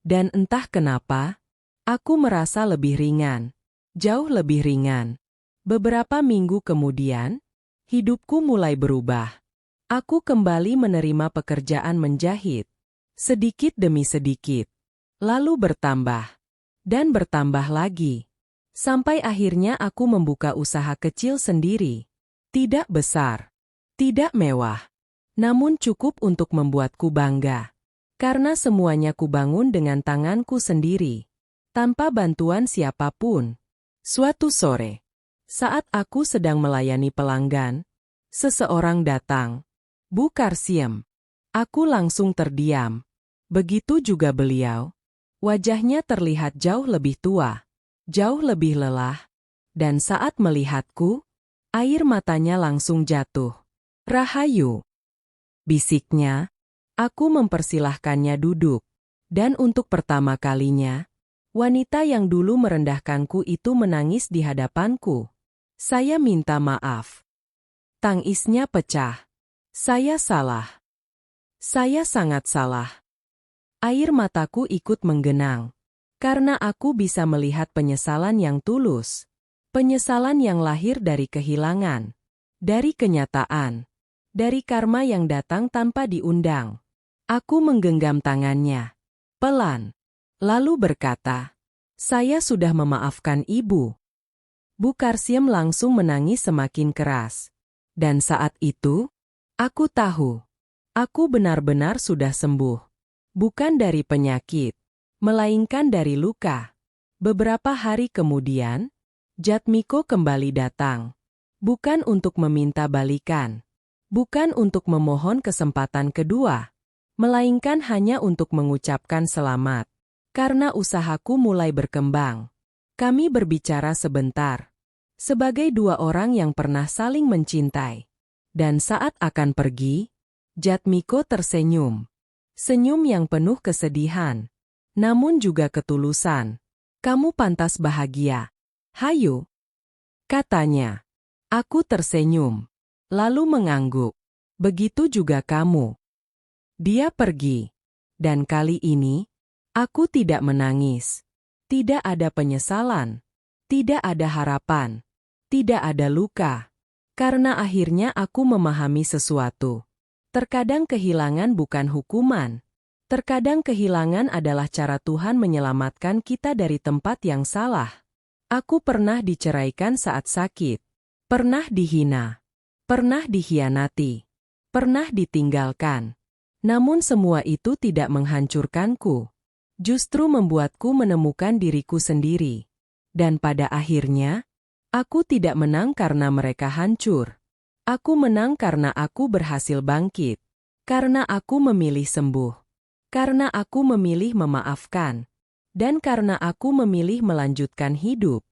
Dan entah kenapa, aku merasa lebih ringan. Jauh lebih ringan. Beberapa minggu kemudian, hidupku mulai berubah. Aku kembali menerima pekerjaan menjahit. Sedikit demi sedikit. Lalu bertambah. Dan bertambah lagi. Sampai akhirnya aku membuka usaha kecil sendiri. Tidak besar. Tidak mewah. Namun cukup untuk membuatku bangga. Karena semuanya kubangun dengan tanganku sendiri. Tanpa bantuan siapapun. Suatu sore, saat aku sedang melayani pelanggan, seseorang datang. "Bu Karsiem." Aku langsung terdiam. Begitu juga beliau. Wajahnya terlihat jauh lebih tua. Jauh lebih lelah. Dan saat melihatku, air matanya langsung jatuh. "Rahayu," bisiknya. Aku mempersilahkannya duduk. Dan untuk pertama kalinya, wanita yang dulu merendahkanku itu menangis di hadapanku. "Saya minta maaf." Tangisnya pecah. "Saya salah. Saya sangat salah." Air mataku ikut menggenang. Karena aku bisa melihat penyesalan yang tulus. Penyesalan yang lahir dari kehilangan. Dari kenyataan. Dari karma yang datang tanpa diundang. Aku menggenggam tangannya. Pelan. Lalu berkata, "Saya sudah memaafkan ibu." Bu Karsiem langsung menangis semakin keras. Dan saat itu, aku tahu. Aku benar-benar sudah sembuh. Bukan dari penyakit, melainkan dari luka. Beberapa hari kemudian, Jatmiko kembali datang. Bukan untuk meminta balikan. Bukan untuk memohon kesempatan kedua. Melainkan hanya untuk mengucapkan selamat. Karena usahaku mulai berkembang. Kami berbicara sebentar. Sebagai dua orang yang pernah saling mencintai. Dan saat akan pergi, Jatmiko tersenyum. Senyum yang penuh kesedihan. Namun juga ketulusan. Kamu pantas bahagia. Hayo. Katanya. Aku tersenyum. Lalu mengangguk. Begitu juga kamu. Dia pergi. Dan kali ini, aku tidak menangis. Tidak ada penyesalan. Tidak ada harapan. Tidak ada luka. Karena akhirnya aku memahami sesuatu. Terkadang kehilangan bukan hukuman. Terkadang kehilangan adalah cara Tuhan menyelamatkan kita dari tempat yang salah. Aku pernah diceraikan saat sakit. Pernah dihina. Pernah dikhianati. Pernah ditinggalkan. Namun semua itu tidak menghancurkanku. Justru membuatku menemukan diriku sendiri. Dan pada akhirnya, aku tidak menang karena mereka hancur. Aku menang karena aku berhasil bangkit. Karena aku memilih sembuh. Karena aku memilih memaafkan. Dan karena aku memilih melanjutkan hidup.